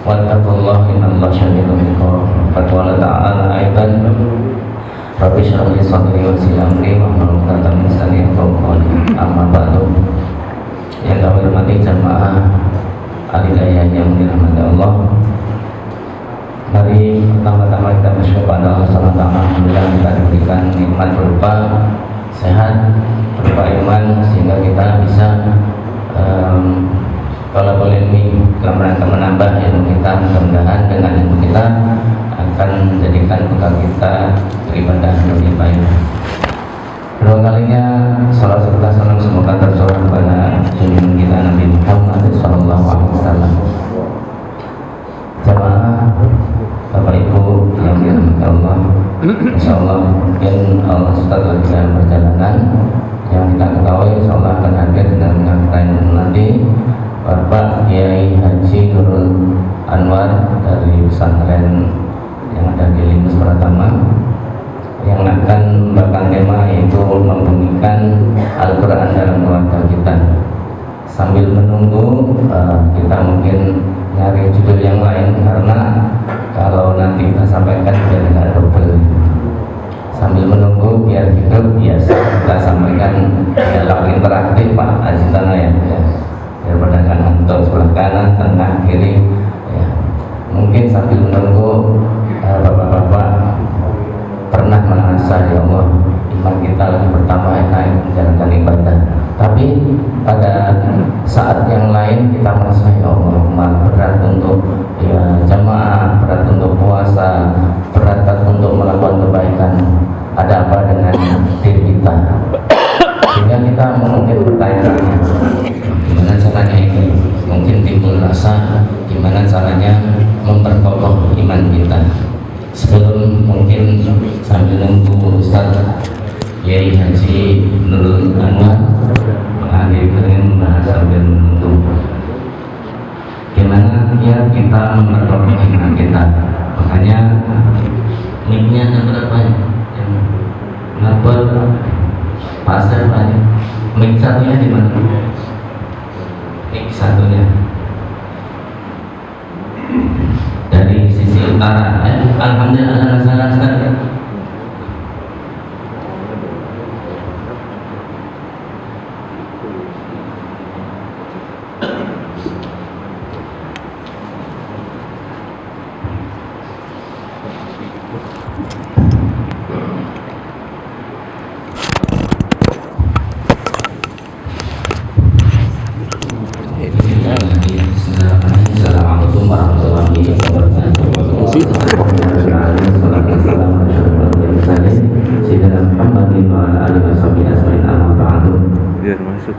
wattaqullaha innallaha syadidul iqab. Qala ta'ala aidan Rabbi shrah li sadri wa yassir li amri wahlul 'uqdatam min lisani yafqahu qawli. Amma ba'du. Yang kami hormati jamaah alilaya yang dirahmati Allah, mari pertama-tama kita bersyukur pada Allah SWT. Alhamdulillah kita diberikan nikmat berupa sehat, berupa iman, sehingga kita bisa kalau boleh dalam rangka menambah ilmu kita. Mudah-mudahan dengan ilmu kita akan menjadikan bekal kita beribadah lebih baik. Kedua kalinya salat serta salam semoga tercurah kepada junjungan kita Nabi Muhammad SAW. Jamaah Bapak Ibu yang dirahmati Allah, insyaallah mungkin Allah setelah lagi dalam perjalanan yang kita ketahui insyaallah akan hadir dan menyampaikan nanti Bapak Kiai Haji Nurul Anwar dari pesantren yang ada di Limus Pratama, yang akan memberikan tema yaitu membunyikan Al-Quran dalam keluarga kita. Sambil menunggu kita mungkin nyari judul yang lain, karena kalau nanti kita sampaikan biar nggak double. Sambil menunggu biar hidup biasa kita sampaikan dalam interaktif Pak Ajitana ya, daripada kan ngantuk sebelah kanan, tengah, kiri ya. Mungkin sambil menunggu bapak-bapak pernah merasa ya Allah iman kita lebih pertama naik menjalankan ibadah, tapi pada saat yang lain kita merasa ya Allah berat untuk ya jamaah, berat untuk puasa, berat untuk melakukan kebaikan. Ada apa dengan diri kita? Sehingga kita mungkin bertanya gimana caranya ini, mungkin timbul rasa gimana caranya memperkokoh iman kita. Sebelum mungkin sambil nunggu Ustaz Kiai Haji Nurul Anwar mengakhiri dengan membahas sambil menunggu gimana ya kita memperkokoh iman kita. Makanya mic-nya ada berapa ya? Yang ngapel pasar banyak. Mic satunya di mana? Mic satunya dari sisi utara. Alhamdulillah salah sekali. Assalamualaikum warahmatullahi wabarakatuh. Biar masuk.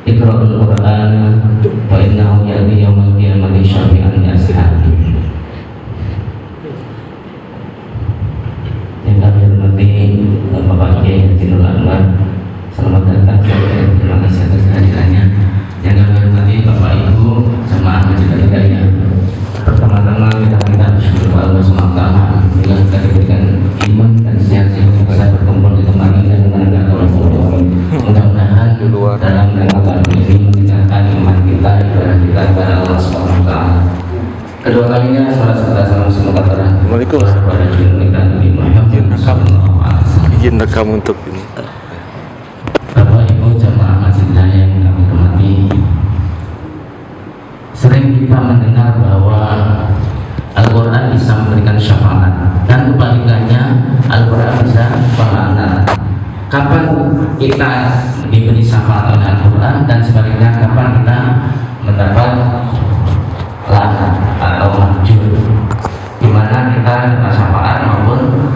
Iqra'ul Qur'an wa innahu ya'ti yawmal qiyamati syafi'an li ashabi. Yang kami hormati Bapak Kiai Haji Nurul Anwar, selamat datang. Terima kasih atas kehadirannya. Yang kami hormati Bapak Ibu jamaah Masjid Hidayah, pertama-tama kita bersyukur kepada Allah SWT bila kita diberikan iman dan sehat sehingga bisa berkumpul di tempat ini dan mendengar Allah. Mudah-mudahan dalam rangka ini meningkatkan iman kita, ibadah kita kepada Allah SWT. Kedua kalinya salat serta salam semoga tercurah kepada junjungan kita Nabi Muhammad SAW. Izin rekam untuk ini. Bapak Ibu jamaah Masjid Hidayah yang kami hormati, sering kita mendengar bahwa Al-Quran bisa memberikan syafaat, dan kebalikannya Al-Quran bisa melaknat. Kapan kita diberi syafaat oleh Al-Quran, dan sebaliknya kapan kita mendapat laknat atau mahjur, di mana kita dapat syafaat maupun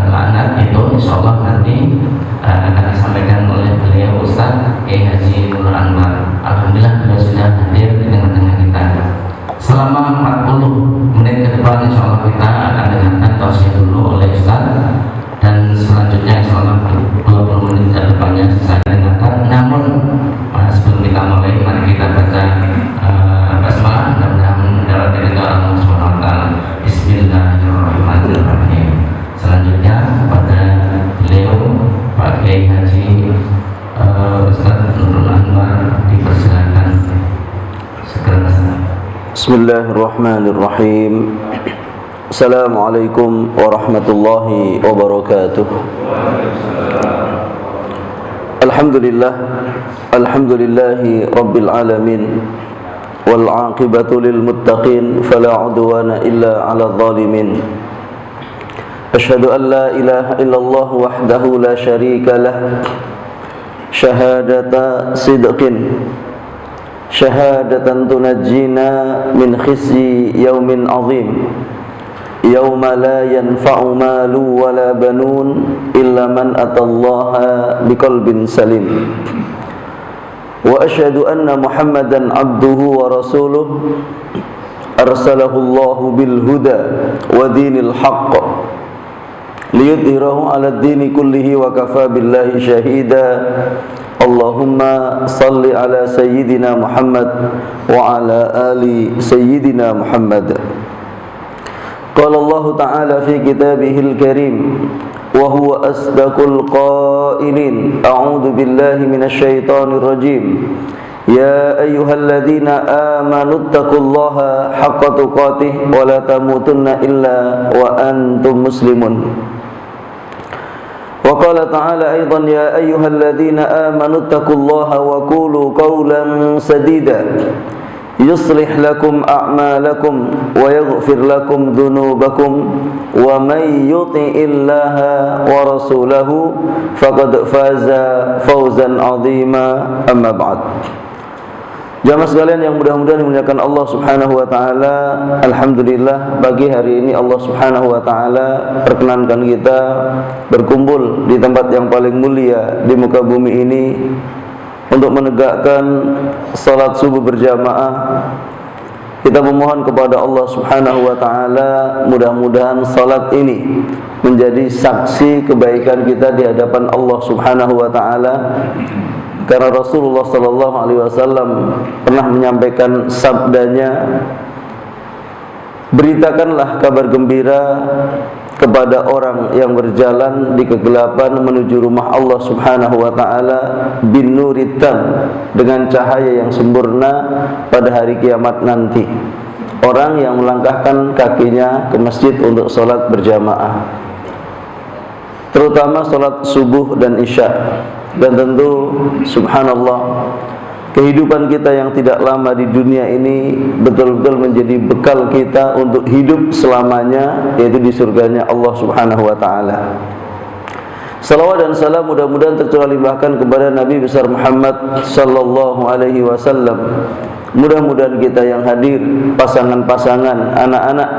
laknat. Itu insya Allah nanti akan disampaikan oleh beliau Ustaz Kiai Haji Nurul Anwar. Alhamdulillah beliau sudah hadir di tengah-tengah kita. Selama 40 menit ke depan insya Allah kita akan dengarkan tausiah dulu oleh Ustaz dan selanjutnya insyaallah 20 menit ke depannya saya dengarkan. Namun sebelum kita mulai, mari kita baca basmalah dan mendapat ridha Allah Subhanahu wa taala. Bismillahirrahmanirrahim. Selanjutnya pada beliau Pak Kiai Haji Ustaz Nurul Anwar dipersilakan segera. Bismillahirrahmanirrahim. Assalamualaikum warahmatullahi wabarakatuh. Alhamdulillah, alhamdulillahi rabbil alamin, wal aqibatu lil muttaqin, fala udwana illa 'alal zalimin. Asyhadu an la ilaha illallah wahdahu la syarika lah, syahadata sidqin, syahadatan tunajjina min khizyi yaumin azim, yauma la yanfa'u malu wala banun illa man atallaha biqalbin salim. Wa asyhadu anna Muhammadan abduhu wa rasuluh, arsalahu Allahu bil huda wa dinil haqq liyudhhirahu 'ala ad-dini kullihi wa kafa billahi syahida. Allahumma salli ala sayyidina Muhammad wa ala ali sayyidina Muhammad. Qala Allah Ta'ala fi kitabihil karim wa huwa asdaqul qailin, a'udzu billahi minasy syaithanir rajim. Ya ayyuhalladzina amanu taqullaha haqqa tuqatih wa la tamutunna illa wa antum muslimun. Wa qala ta'ala aidan ya ayyuhalladzina amanu taqullaha wa qulu qawlan sadida yuslih lakum a'malakum wa yaghfir lakum dhunubakum wa may yuti'illaha wa rasulahu faqad faza fawzan 'azima. Amma ba'd. Jamaah sekalian yang mudah-mudahan dimuliakan Allah Subhanahu wa taala, alhamdulillah pagi hari ini Allah Subhanahu wa taala perkenankan kita berkumpul di tempat yang paling mulia di muka bumi ini untuk menegakkan salat subuh berjamaah. Kita memohon kepada Allah Subhanahu wa taala mudah-mudahan salat ini menjadi saksi kebaikan kita di hadapan Allah Subhanahu wa taala. Karena Rasulullah sallallahu alaihi wasallam pernah menyampaikan sabdanya, beritakanlah kabar gembira kepada orang yang berjalan di kegelapan menuju rumah Allah Subhanahu wa taala bin nuritam, dengan cahaya yang sempurna pada hari kiamat nanti. Orang yang melangkahkan kakinya ke masjid untuk salat berjamaah, terutama salat subuh dan isya. Dan tentu subhanallah, kehidupan kita yang tidak lama di dunia ini betul-betul menjadi bekal kita untuk hidup selamanya, yaitu di surganya Allah Subhanahu wa taala. Salawat dan salam mudah-mudahan tercurah limpahkan kepada Nabi besar Muhammad sallallahu alaihi wasallam. Mudah-mudahan kita yang hadir, pasangan-pasangan, anak-anak,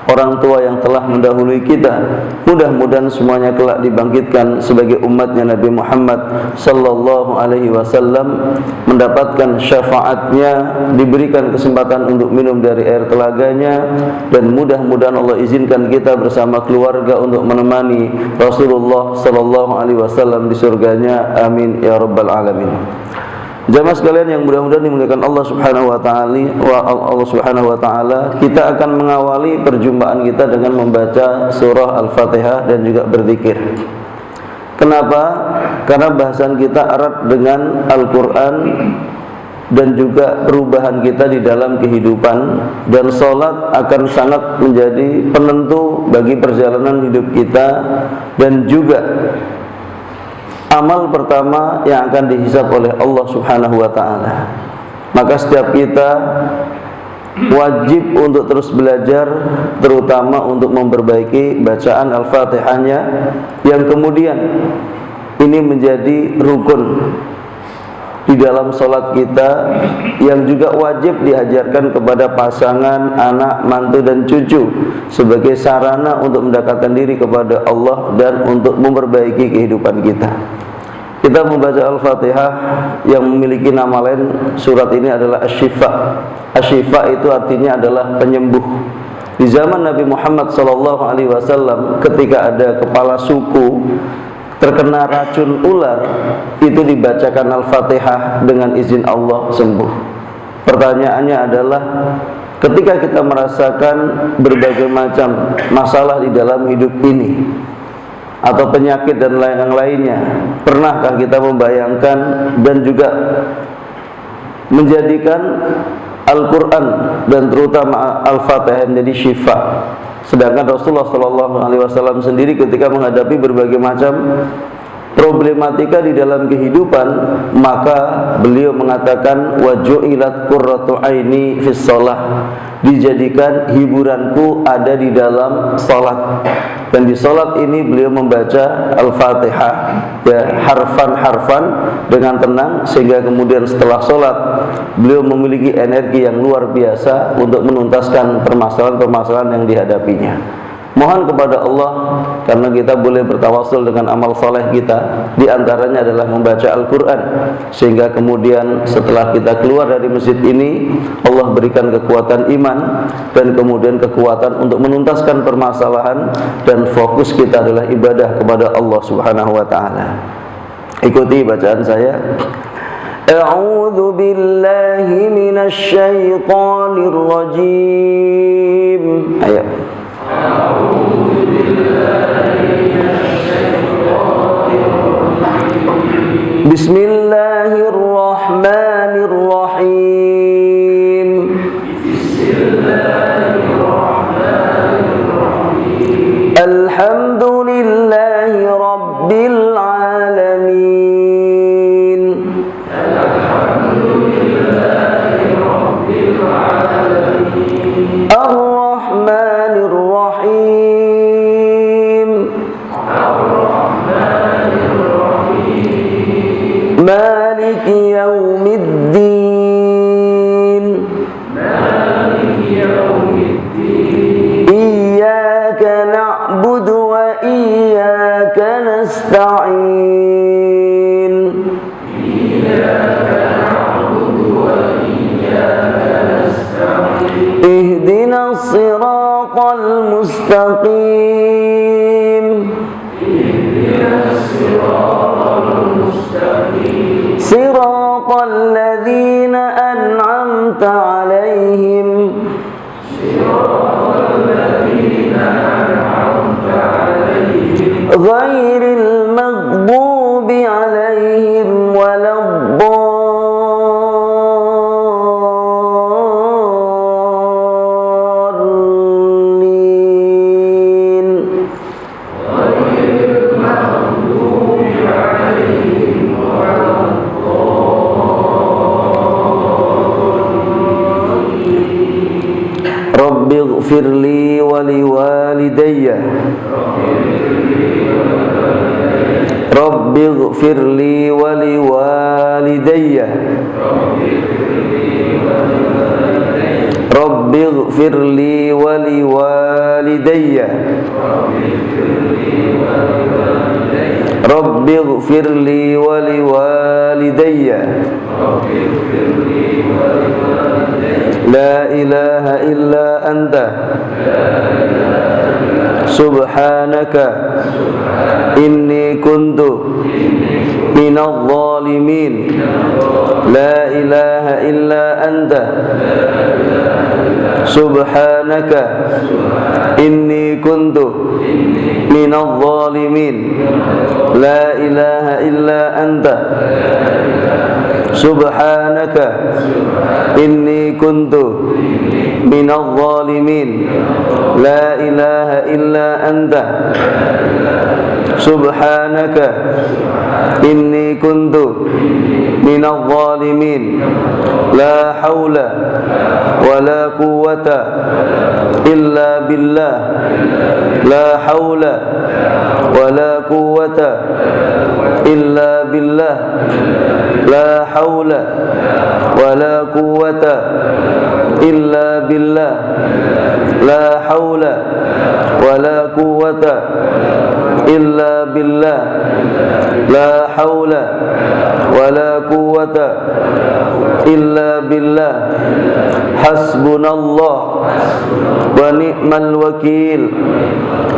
orang tua yang telah mendahului kita, mudah-mudahan semuanya kelak dibangkitkan sebagai umatnya Nabi Muhammad sallallahu alaihi wasallam, mendapatkan syafaatnya, diberikan kesempatan untuk minum dari air telaganya, dan mudah-mudahan Allah izinkan kita bersama keluarga untuk menemani Rasulullah sallallahu alaihi wasallam di surganya. Amin ya rabbal alamin. Jamaah sekalian yang mudah-mudahan dimuliakan Allah Subhanahu wa taala, kita akan mengawali perjumpaan kita dengan membaca surah Al-Fatihah dan juga berzikir. Kenapa? Karena bahasan kita erat dengan Al-Qur'an dan juga perubahan kita di dalam kehidupan, dan salat akan sangat menjadi penentu bagi perjalanan hidup kita, dan juga amal pertama yang akan dihisab oleh Allah Subhanahu wa taala. Maka setiap kita wajib untuk terus belajar, terutama untuk memperbaiki bacaan Al-Fatihahnya, yang kemudian ini menjadi rukun di dalam salat kita, yang juga wajib diajarkan kepada pasangan, anak, mantu dan cucu sebagai sarana untuk mendekatkan diri kepada Allah dan untuk memperbaiki kehidupan kita. Kita membaca Al-Fatihah yang memiliki nama lain. Surat ini adalah Asy-Syifa. Asy-Syifa itu artinya adalah penyembuh. Di zaman Nabi Muhammad SAW, ketika ada kepala suku terkena racun ular, itu dibacakan Al-Fatihah, dengan izin Allah sembuh. Pertanyaannya adalah, ketika kita merasakan berbagai macam masalah di dalam hidup ini, atau penyakit dan lain-lainnya, pernahkah kita membayangkan dan juga menjadikan Al-Quran dan terutama Al-Fatihah menjadi syifa? Sedangkan Rasulullah SAW sendiri ketika menghadapi berbagai macam problematika di dalam kehidupan, maka beliau mengatakan, wa ju'ilat qurratu aini fis shalah, dijadikan hiburanku ada di dalam salat. Dan di salat ini beliau membaca Al-Fatihah, ya, harfan-harfan dengan tenang, sehingga kemudian setelah salat beliau memiliki energi yang luar biasa untuk menuntaskan permasalahan-permasalahan yang dihadapinya. Mohon kepada Allah, karena kita boleh bertawasul dengan amal soleh kita, di antaranya adalah membaca Al-Quran, sehingga kemudian setelah kita keluar dari masjid ini, Allah berikan kekuatan iman dan kemudian kekuatan untuk menuntaskan permasalahan, dan fokus kita adalah ibadah kepada Allah Subhanahu wa ta'ala. Ikuti bacaan saya. A'udzu billahi minasy syaithanir rajim. Ayo. Bismillahirrahmanirrahim. Alhamdulillahi rabbil alamin. Ar-Rahmanir Rahim. Maliki yaumiddin. Iyyaka na'budu wa iyyaka nasta'in. Ihdinas siratal mustaqim. Siratal ladzina an'amta 'alaihim. Ghairil maghdubi 'alaihim waladdallin. Rabbighfirli wa liwalidayya. Rabbighfirli wa liwalidayya. Rabbighfirli wa liwalidayya. Rabbighfirli wa liwalidayya. La ilaha illa anta subhanaka inni kuntu minadh dhalimin. La ilaha illa anta subhanaka inni kuntu minadh dhalimin. La ilaha illa anta subhanaka inni kuntu minadh dhalimin. La ilaha illa anta subhanaka inni kuntu minadh dhalimin. La haula wala quwwata illa billah. La haula wala quwwata illa billah. La haula wala quwwata illa billah. La haula ولا قوة إلا بالله لا حول ولا قوة إلا بالله حسبنا الله ونعم الوكيل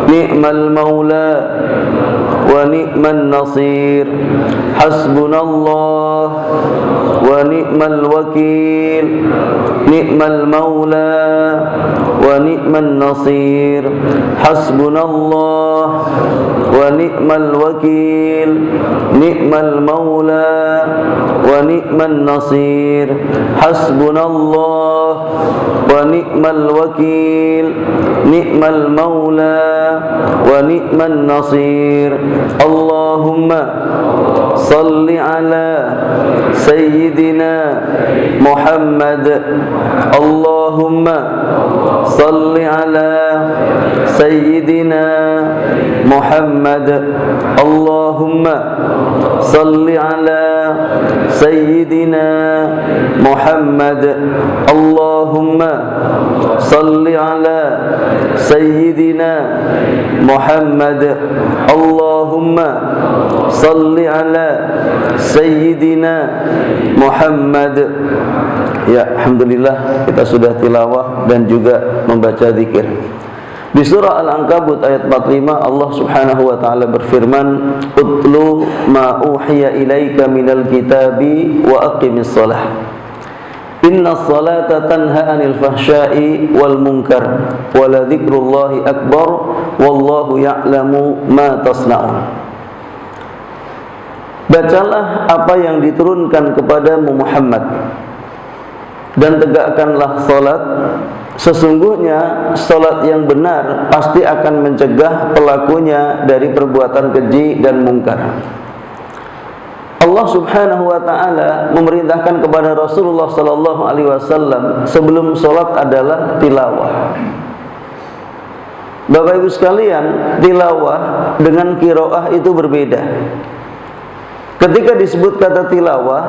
نعم المولى ونعم النصير حسبنا الله ونعم الوكيل نعم المولى ونعم النصير حسبنا الله ونعم الوكيل نعم المولى ونعم النصير حسبنا الله ونعم الوكيل نعم المولى ونعم النصير اللهم صل على سيدنا محمد اللهم صل على سيدنا محمد اللهم صل على سيدنا محمد اللهم صل على سيدنا محمد اللهم صل على سيدنا محمد. Ya, alhamdulillah kita sudah tilawah dan juga membaca zikir. Di surah Al-Ankabut ayat 45 Allah Subhanahu wa taala berfirman, "Utlu ma uhiya ilaika minal kitabi wa aqimis shalah. Innas salata tanha 'anil fahsya'i wal munkar wa la dzikrullahi akbar wallahu ya'lamu ma tasna'un." Bacalah apa yang diturunkan kepadamu Muhammad dan tegakkanlah salat. Sesungguhnya salat yang benar pasti akan mencegah pelakunya dari perbuatan keji dan mungkar. Allah Subhanahu wa taala memerintahkan kepada Rasulullah sallallahu alaihi wasallam sebelum salat adalah tilawah. Bapak Ibu sekalian, tilawah dengan qiraah itu berbeda. Ketika disebut kata tilawah,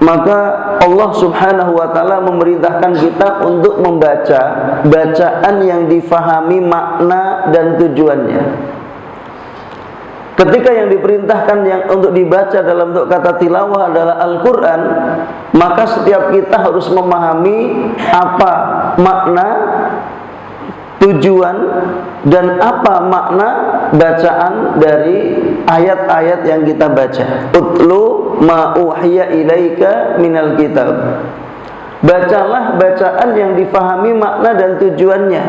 maka Allah Subhanahu wa taala memerintahkan kita untuk membaca bacaan yang difahami makna dan tujuannya. Ketika yang diperintahkan yang untuk dibaca dalam bentuk kata tilawah adalah Al-Qur'an, maka setiap kita harus memahami apa makna, tujuan dan apa makna bacaan dari ayat-ayat yang kita baca. Utlu ma uhiya ilaika minal kitab. Bacalah bacaan yang difahami makna dan tujuannya.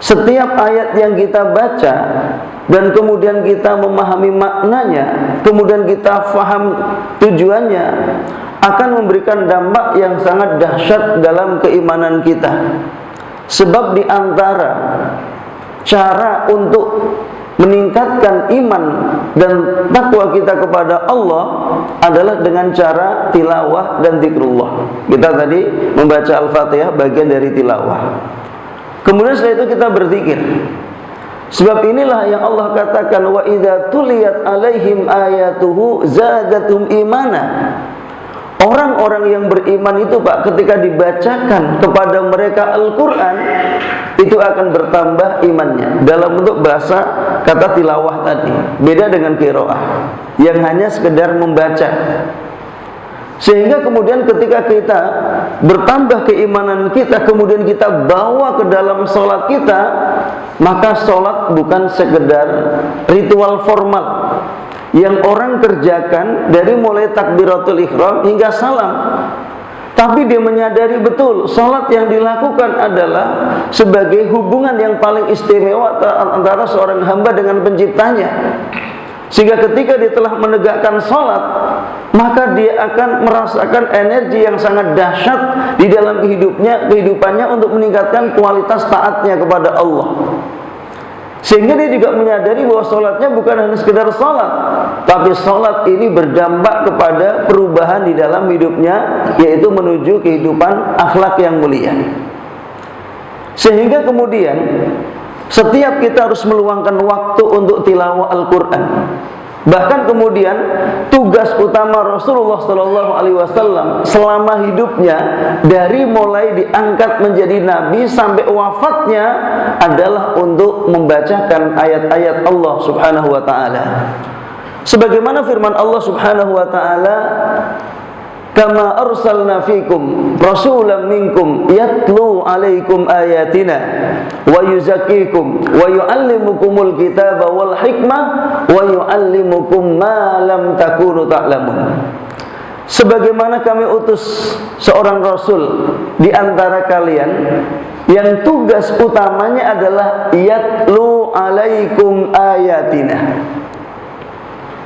Setiap ayat yang kita baca dan kemudian kita memahami maknanya, kemudian kita faham tujuannya, akan memberikan dampak yang sangat dahsyat dalam keimanan kita. Sebab di antara cara untuk meningkatkan iman dan takwa kita kepada Allah adalah dengan cara tilawah dan zikrullah. Kita tadi membaca Al-Fatihah bagian dari tilawah. Kemudian setelah itu kita berzikir. Sebab inilah yang Allah katakan, wa idza tuliyat alaihim ayatuhu zadatum imana. Orang-orang yang beriman itu Pak, ketika dibacakan kepada mereka Al-Quran, itu akan bertambah imannya. Dalam bentuk bahasa kata tilawah tadi, beda dengan qiraah yang hanya sekedar membaca. Sehingga kemudian ketika kita bertambah keimanan kita, kemudian kita bawa ke dalam sholat kita, maka sholat bukan sekedar ritual formal yang orang kerjakan dari mulai takbiratul ihram hingga salam. Tapi dia menyadari betul salat yang dilakukan adalah sebagai hubungan yang paling istimewa antara seorang hamba dengan penciptanya. Sehingga ketika dia telah menegakkan salat, maka dia akan merasakan energi yang sangat dahsyat di dalam kehidupannya untuk meningkatkan kualitas taatnya kepada Allah. Sehingga dia juga menyadari bahwa sholatnya bukan hanya sekedar sholat, tapi sholat ini berdampak kepada perubahan di dalam hidupnya, yaitu menuju kehidupan akhlak yang mulia. Sehingga kemudian setiap kita harus meluangkan waktu untuk tilawah Al-Quran. Bahkan kemudian tugas utama Rasulullah SAW selama hidupnya, dari mulai diangkat menjadi nabi sampai wafatnya, adalah untuk membacakan ayat-ayat Allah Subhanahu wa taala. Sebagaimana firman Allah Subhanahu wa taala, kama arsalna fikum rasulan minkum yatlu alaikum ayatina wa yuzakkikum wa yuallimukumul kitaba wal hikmah wa yuallimukum ma lam takunu ta'lamun. Sebagaimana kami utus seorang rasul di antara kalian yang tugas utamanya adalah yatlu alaikum ayatina,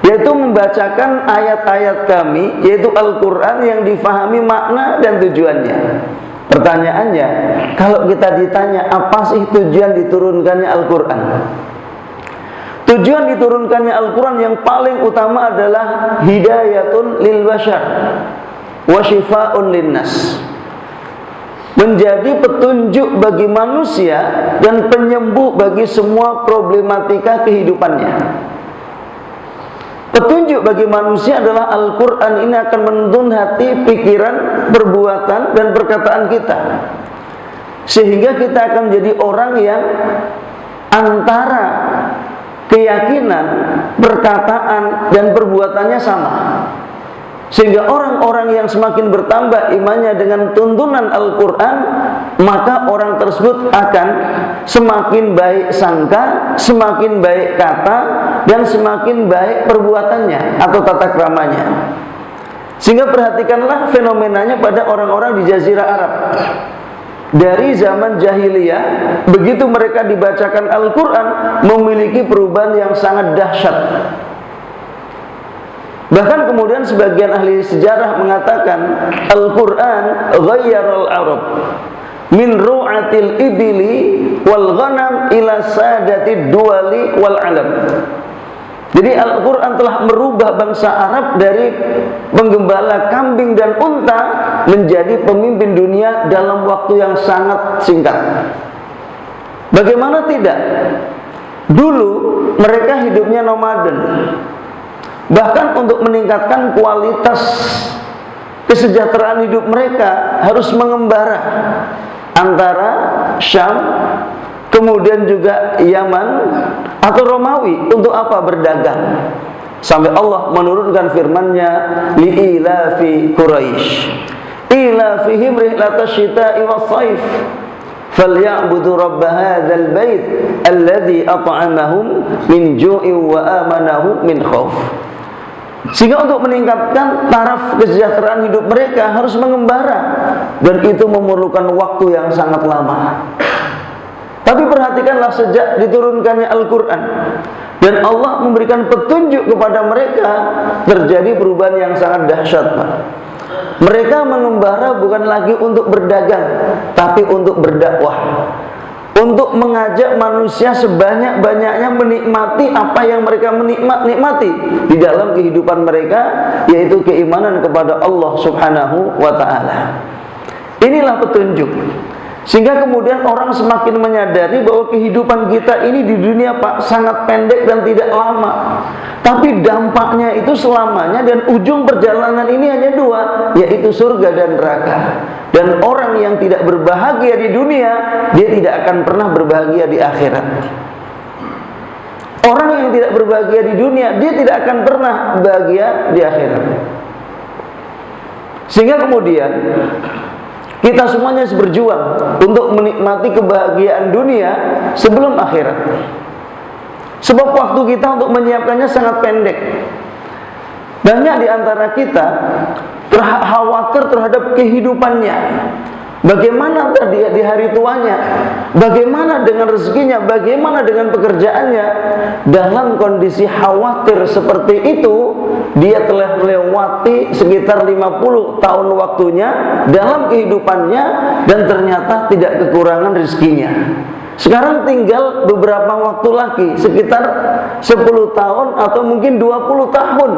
yaitu membacakan ayat-ayat kami, yaitu Al-Quran yang difahami makna dan tujuannya. Pertanyaannya, kalau kita ditanya apa sih tujuan diturunkannya Al-Quran? Tujuan diturunkannya Al-Quran yang paling utama adalah hidayatun lil bashar wa shifaa'un linnas, menjadi petunjuk bagi manusia dan penyembuh bagi semua problematika kehidupannya. Petunjuk bagi manusia adalah Al-Quran. Ini akan menuntun hati, pikiran, perbuatan, dan perkataan kita, sehingga kita akan menjadi orang yang antara keyakinan, perkataan, dan perbuatannya sama. Sehingga orang-orang yang semakin bertambah imannya dengan tuntunan Al-Quran, maka orang tersebut akan semakin baik sangka, semakin baik kata, dan semakin baik perbuatannya atau tata keramanya. Sehingga perhatikanlah fenomenanya pada orang-orang di Jazirah Arab. Dari zaman jahiliyah, begitu mereka dibacakan Al-Quran, memiliki perubahan yang sangat dahsyat. Bahkan kemudian sebagian ahli sejarah mengatakan Al-Quran ghayyaral Arab min ru'atil ibili wal ghanam ila sadatid duwali wal alam. Jadi Al-Quran telah merubah bangsa Arab dari penggembala kambing dan unta menjadi pemimpin dunia dalam waktu yang sangat singkat. Bagaimana tidak? Dulu mereka hidupnya nomaden. Bahkan untuk meningkatkan kualitas kesejahteraan hidup mereka harus mengembara antara Syam, kemudian juga Yaman atau Romawi. Untuk apa? Berdagang. Sampai Allah menurunkan firman-Nya, li'ilafi Quraisy ilafihim rihlatash syita'i was-shaif falyabudu rabb hadzal bait alladzi at'amahum min ju'in wa amanahum min khauf. Sehingga untuk meningkatkan taraf kesejahteraan hidup mereka harus mengembara, dan itu memerlukan waktu yang sangat lama. Tapi perhatikanlah, sejak diturunkannya Al-Quran dan Allah memberikan petunjuk kepada mereka, terjadi perubahan yang sangat dahsyat, Pak. Mereka mengembara bukan lagi untuk berdagang, tapi untuk berdakwah, untuk mengajak manusia sebanyak-banyaknya menikmati apa yang mereka nikmati di dalam kehidupan mereka, yaitu keimanan kepada Allah Subhanahu wa ta'ala. Inilah petunjuk. Sehingga kemudian orang semakin menyadari bahwa kehidupan kita ini di dunia, Pak, sangat pendek dan tidak lama. Tapi dampaknya itu selamanya, dan ujung perjalanan ini hanya dua, yaitu surga dan neraka. Dan orang yang tidak berbahagia di dunia, dia tidak akan pernah berbahagia di akhirat. Orang yang tidak berbahagia di dunia, dia tidak akan pernah bahagia di akhirat. Sehingga kemudian kita semuanya harus berjuang untuk menikmati kebahagiaan dunia sebelum akhirat. Sebab waktu kita untuk menyiapkannya sangat pendek. Banyak di antara kita khawatir terhadap kehidupannya. Bagaimana dia di hari tuanya? Bagaimana dengan rezekinya? Bagaimana dengan pekerjaannya? Dalam kondisi khawatir seperti itu, dia telah melewati sekitar 50 tahun waktunya dalam kehidupannya, dan ternyata tidak kekurangan rezekinya. Sekarang tinggal beberapa waktu lagi, sekitar 10 tahun atau mungkin 20 tahun.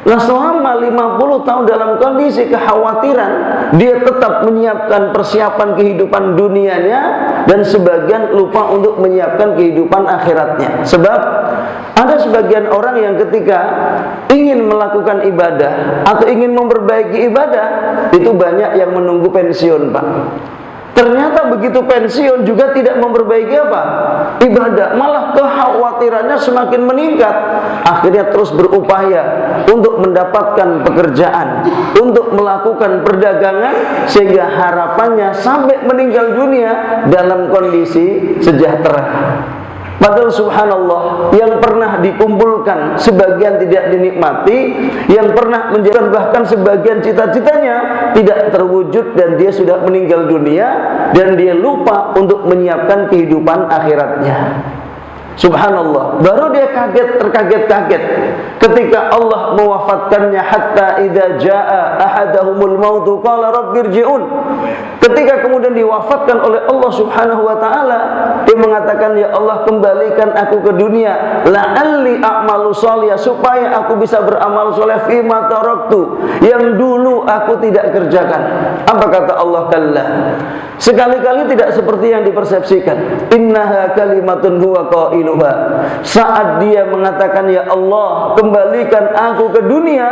Nah, selama 50 tahun dalam kondisi kekhawatiran, dia tetap menyiapkan persiapan kehidupan dunianya dan sebagian lupa untuk menyiapkan kehidupan akhiratnya. Sebab ada sebagian orang yang ketika ingin melakukan ibadah atau ingin memperbaiki ibadah, itu banyak yang menunggu pensiun, Pak. Ternyata begitu pensiun juga tidak memperbaiki apa? Ibadah, malah kekhawatirannya semakin meningkat. Akhirnya terus berupaya untuk mendapatkan pekerjaan, untuk melakukan perdagangan, sehingga harapannya sampai meninggal dunia dalam kondisi sejahtera. Padahal subhanallah, yang pernah dikumpulkan sebagian tidak dinikmati, yang pernah menjadikan bahkan sebagian cita-citanya tidak terwujud, dan dia sudah meninggal dunia dan dia lupa untuk menyiapkan kehidupan akhiratnya. Subhanallah, baru dia terkaget-kaget ketika Allah mewafatkannya. Hatta idza jaa ahadahumul mautu qala rabbirji'un. Ketika kemudian diwafatkan oleh Allah Subhanahu wa taala, dia mengatakan, ya Allah, kembalikan aku ke dunia, la'alli a'malu sholih, supaya aku bisa beramal soleh fima taraktu, yang dulu aku tidak kerjakan. Apa kata Allah? Kalla, sekali-kali tidak seperti yang dipersepsikan. Innaha kalimatun huwa qailuha. Saat dia mengatakan, ya Allah, kembalikan aku ke dunia,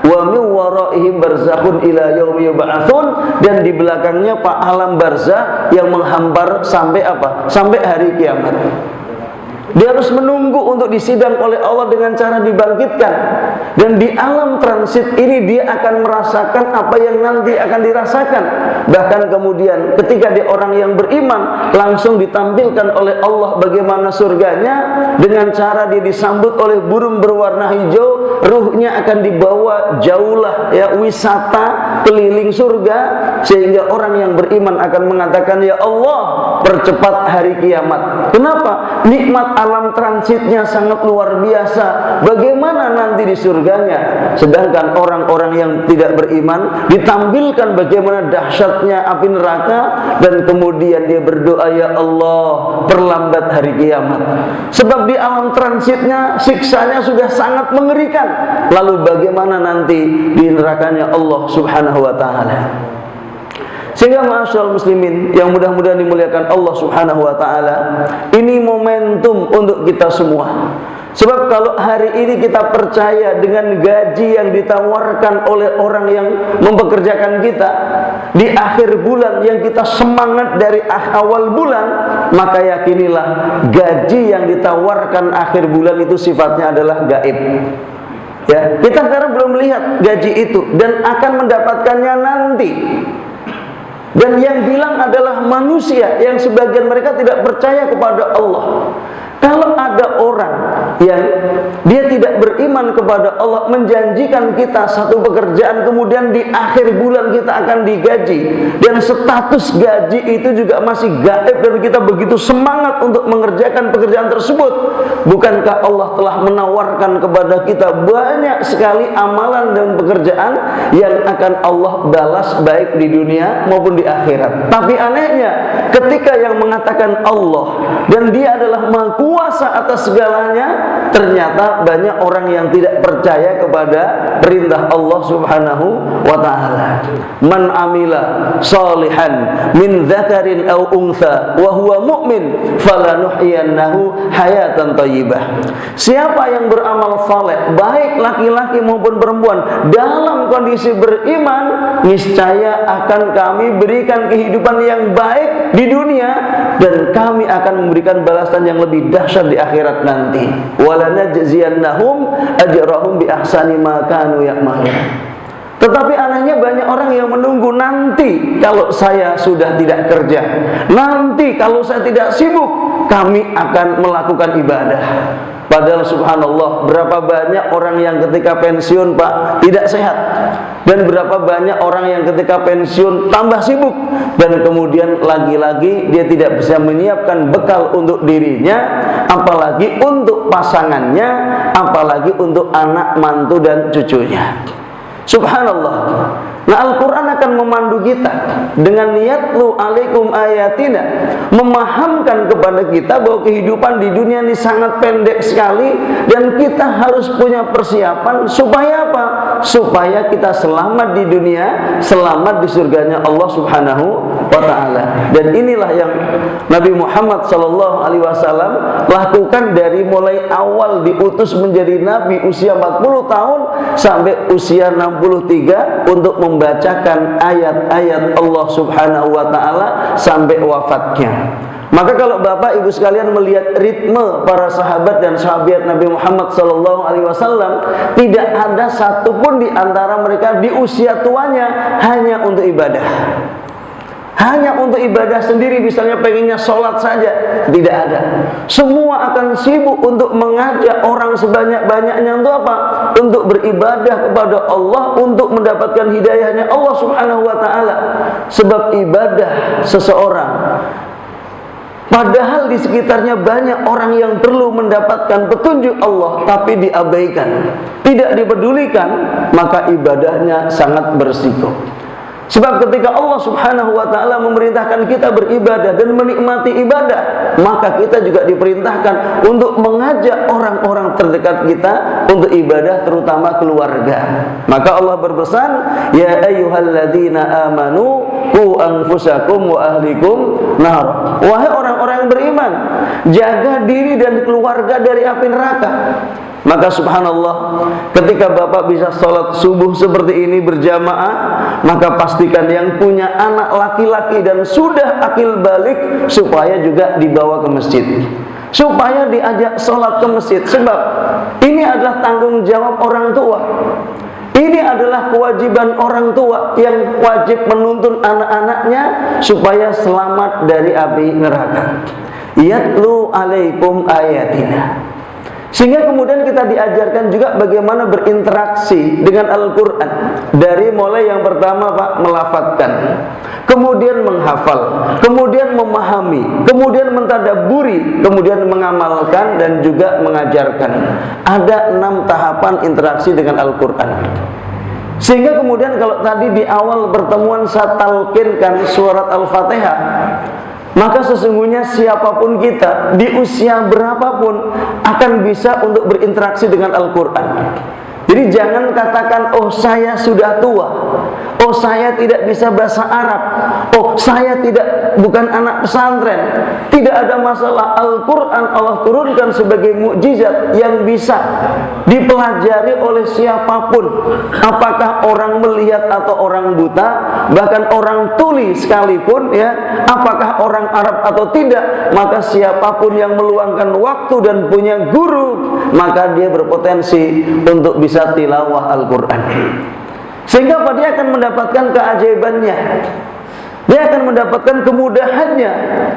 wa min waraihim barzakhun ila yaumi yub'atsun, dan di belakangnya Pak alam barzakh yang menghampar sampai apa? Sampai hari kiamat. Dia harus menunggu untuk disidang oleh Allah dengan cara dibangkitkan. Dan di alam transit ini dia akan merasakan apa yang nanti akan dirasakan. Bahkan kemudian ketika dia orang yang beriman, langsung ditampilkan oleh Allah bagaimana surganya, dengan cara dia disambut oleh burung berwarna hijau. Ruhnya akan dibawa jauhlah, ya, wisata keliling surga, sehingga orang yang beriman akan mengatakan, ya Allah, percepat hari kiamat. Kenapa? Nikmat alam transitnya sangat luar biasa. Bagaimana nanti di surganya? Sedangkan orang-orang yang tidak beriman ditampilkan bagaimana dahsyatnya api neraka, dan kemudian dia berdoa, ya Allah, perlambat hari kiamat. Sebab di alam transitnya siksanya sudah sangat mengerikan. Lalu bagaimana nanti di nerakanya Allah Subhanahu wa taala? Sehingga ma'asyiral muslimin yang mudah-mudahan dimuliakan Allah Subhanahu wa taala, ini momentum untuk kita semua. Sebab kalau hari ini kita percaya dengan gaji yang ditawarkan oleh orang yang mempekerjakan kita di akhir bulan, yang kita semangat dari awal bulan, maka yakinilah gaji yang ditawarkan akhir bulan itu sifatnya adalah gaib. Ya, kita sekarang belum melihat gaji itu dan akan mendapatkannya nanti. Dan yang bilang adalah manusia, yang sebagian mereka tidak percaya kepada Allah. Kalau ada orang yang dia tidak beriman kepada Allah, menjanjikan kita satu pekerjaan, kemudian di akhir bulan kita akan digaji, dan status gaji itu juga masih gaib, dan kita begitu semangat untuk mengerjakan pekerjaan tersebut, bukankah Allah telah menawarkan kepada kita banyak sekali amalan dan pekerjaan yang akan Allah balas baik di dunia maupun di akhirat? Tapi anehnya, ketika yang mengatakan Allah dan dia adalah Maha Kuasa atas segalanya, ternyata banyak orang yang tidak percaya kepada perintah Allah Subhanahu wa taala. Man amila shalihan min dzakarin aw untha wa huwa mu'min falanuhyiyannahu hayatan thayyibah. Siapa yang beramal saleh, baik laki-laki maupun perempuan, dalam kondisi beriman, niscaya akan kami berikan kehidupan yang baik di dunia, dan kami akan memberikan balasan yang lebih dahsyat di akhirat nanti. Walanajziyannahum ajrahum bi ahsani ma kanu ya'malun. Tetapi anehnya banyak orang yang menunggu, nanti kalau saya sudah tidak kerja, nanti kalau saya tidak sibuk, kami akan melakukan ibadah. Padahal subhanallah, berapa banyak orang yang ketika pensiun, Pak, tidak sehat, dan berapa banyak orang yang ketika pensiun tambah sibuk, dan kemudian lagi-lagi dia tidak bisa menyiapkan bekal untuk dirinya, apalagi untuk pasangannya, apalagi untuk anak, mantu, dan cucunya. Subhanallah. Nah, Al-Quran akan memandu kita dengan yatlu alaikum ayatina, memahamkan kepada kita bahwa kehidupan di dunia ini sangat pendek sekali dan kita harus punya persiapan supaya apa? Supaya kita selamat di dunia, selamat di surganya Allah Subhanahu wa ta'ala. Dan inilah yang Nabi Muhammad SAW lakukan dari mulai awal diutus menjadi Nabi usia 40 tahun sampai usia 63 untuk membacakan ayat-ayat Allah Subhanahu wa ta'ala sampai wafatnya. Maka kalau Bapak Ibu sekalian melihat ritme para sahabat dan sahabat Nabi Muhammad SAW, tidak ada satupun di antara mereka di usia tuanya hanya untuk ibadah. Hanya untuk ibadah sendiri, misalnya pengennya sholat saja, tidak ada. Semua akan sibuk untuk mengajak orang sebanyak-banyaknya untuk apa? Untuk beribadah kepada Allah, untuk mendapatkan hidayahnya Allah Subhanahu wa ta'ala. Sebab ibadah seseorang, padahal di sekitarnya banyak orang yang perlu mendapatkan petunjuk Allah, tapi diabaikan, tidak dipedulikan, maka ibadahnya sangat berisiko. Sebab ketika Allah Subhanahu wa ta'ala memerintahkan kita beribadah dan menikmati ibadah, maka kita juga diperintahkan untuk mengajak orang-orang terdekat kita untuk ibadah, terutama keluarga. Maka Allah berpesan, ya ayyuhalladzina amanu qu anfusakum wa ahlikum nar. Wahai orang-orang yang beriman, jaga diri dan keluarga dari api neraka. Maka subhanallah, ketika Bapak bisa sholat subuh seperti ini berjamaah, maka pastikan yang punya anak laki-laki dan sudah akil balik supaya juga dibawa ke masjid, supaya diajak sholat ke masjid. Sebab ini adalah tanggung jawab orang tua. Ini adalah kewajiban orang tua yang wajib menuntun anak-anaknya supaya selamat dari api neraka. Yatlu alaikum ayatina. Sehingga kemudian kita diajarkan juga bagaimana berinteraksi dengan Al-Quran. Dari mulai yang pertama Pak, melafadzkan, kemudian menghafal, kemudian memahami, kemudian mentadabburi, kemudian mengamalkan dan juga mengajarkan. Ada 6 tahapan interaksi dengan Al-Quran. Sehingga kemudian kalau tadi di awal pertemuan saya talqinkan surat Al-Fatihah, maka sesungguhnya siapapun kita di usia berapapun akan bisa untuk berinteraksi dengan Al-Quran. Jadi jangan katakan, oh saya sudah tua, oh saya tidak bisa bahasa Arab, oh saya bukan anak pesantren. Tidak ada masalah. Al-Quran Allah turunkan sebagai mukjizat yang bisa dipelajari oleh siapapun, apakah orang melihat atau orang buta, bahkan orang tuli sekalipun, ya, apakah orang Arab atau tidak. Maka siapapun yang meluangkan waktu dan punya guru, maka dia berpotensi untuk bisa tilawah Al-Quran. Sehingga apa? Dia akan mendapatkan keajaibannya, dia akan mendapatkan kemudahannya,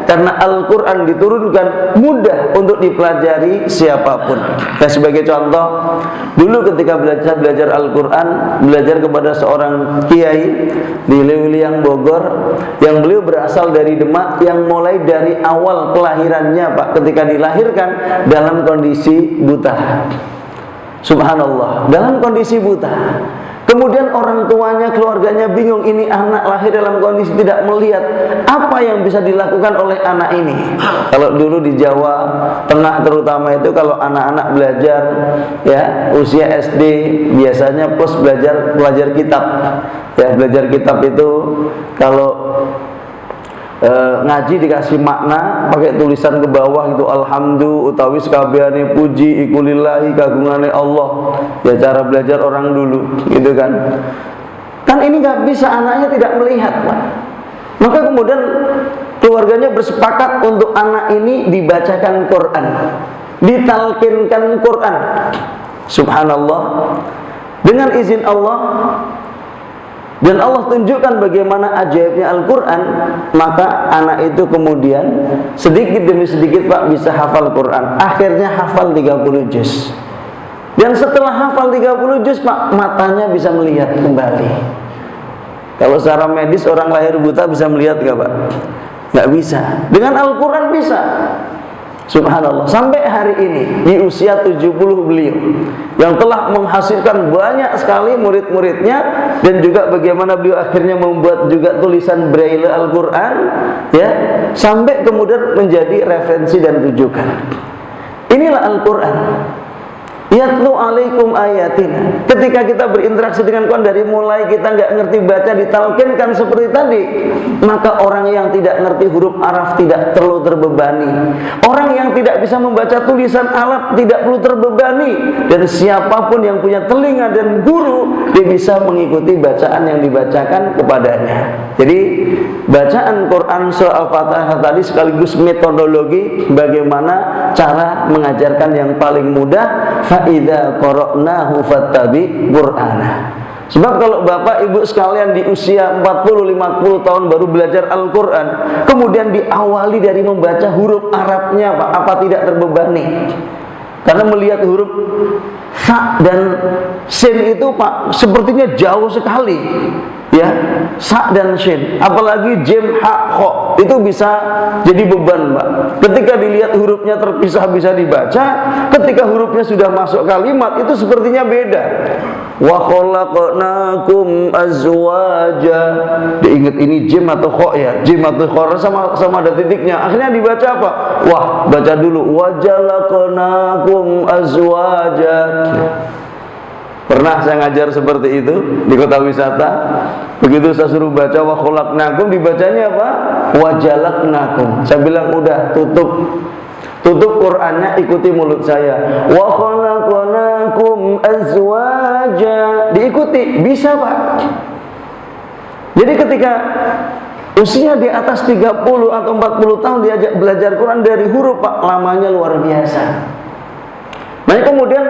karena Al-Quran diturunkan mudah untuk dipelajari siapapun. Nah, sebagai contoh, dulu ketika belajar Al-Quran, belajar kepada seorang kiai di Lewiliang Bogor, yang beliau berasal dari Demak, yang mulai dari awal kelahirannya Pak, ketika dilahirkan dalam kondisi buta. Subhanallah, dalam kondisi buta. Kemudian orang tuanya, keluarganya bingung, ini anak lahir dalam kondisi tidak melihat, apa yang bisa dilakukan oleh anak ini? Kalau dulu di Jawa Tengah terutama itu, kalau anak-anak belajar, ya, usia SD, biasanya plus belajar kitab. Ya, belajar kitab itu kalau ngaji dikasih makna pakai tulisan ke bawah gitu, alhamdulillah utawi sekabehane puji iku lillahi, kagungane Allah. Ya, cara belajar orang dulu gitu kan. Kan ini nggak bisa, anaknya tidak melihat Pak. Maka kemudian keluarganya bersepakat untuk anak ini dibacakan Quran, ditalkinkan Quran. Subhanallah, dengan izin Allah. Dan Allah tunjukkan bagaimana ajaibnya Al-Quran. Maka anak itu kemudian sedikit demi sedikit Pak bisa hafal Quran. Akhirnya hafal 30 juz. Dan setelah hafal 30 juz Pak, matanya bisa melihat kembali. Kalau secara medis orang lahir buta bisa melihat nggak Pak? Nggak bisa. Dengan Al-Quran bisa. Subhanallah, sampai hari ini di usia 70 beliau yang telah menghasilkan banyak sekali murid-muridnya, dan juga bagaimana beliau akhirnya membuat juga tulisan braille Al-Quran, ya, sampai kemudian menjadi referensi dan rujukan. Inilah Al-Quran. Yatlu alaikum ayatina. Ketika kita berinteraksi dengan Quran, dari mulai kita nggak ngerti baca ditalkinkan seperti tadi, maka orang yang tidak ngerti huruf araf tidak perlu terbebani. Orang yang tidak bisa membaca tulisan Arab tidak perlu terbebani. Dan siapapun yang punya telinga dan guru, dia bisa mengikuti bacaan yang dibacakan kepadanya. Jadi bacaan Quran surah Al-Fatihah tadi sekaligus metodologi bagaimana cara mengajarkan yang paling mudah. Fa'idha qara'nahu fattabi Qur'ana. Sebab kalau bapak ibu sekalian di usia 40-50 tahun baru belajar Al-Quran, kemudian diawali dari membaca huruf Arabnya, Pak, apa tidak terbebani? Karena melihat huruf Fa dan Sin itu, Pak, sepertinya jauh sekali, ya, Sa dan Shin, apalagi Jim, Ha, Kho, itu bisa jadi beban, Pak. Ketika dilihat hurufnya terpisah bisa dibaca, ketika hurufnya sudah masuk kalimat itu sepertinya beda. Wa khalaqnakum azwaja. Diingat ini Jim atau Kho, ya, Jim atau Kho sama ada titiknya. Akhirnya dibaca apa? Wah, baca dulu wa jalaqnakum azwaja. Pernah saya ngajar seperti itu di kota wisata. Begitu saya suruh baca wa khalaqnakum, dibacanya apa? Wa jalaqnakum. Saya bilang udah, tutup Qur'annya, ikuti mulut saya. Wa khalaqnakum azwaja. Diikuti, bisa, Pak. Jadi ketika usia di atas 30 atau 40 tahun diajak belajar Quran dari huruf, Pak, lamanya luar biasa. Nah, kemudian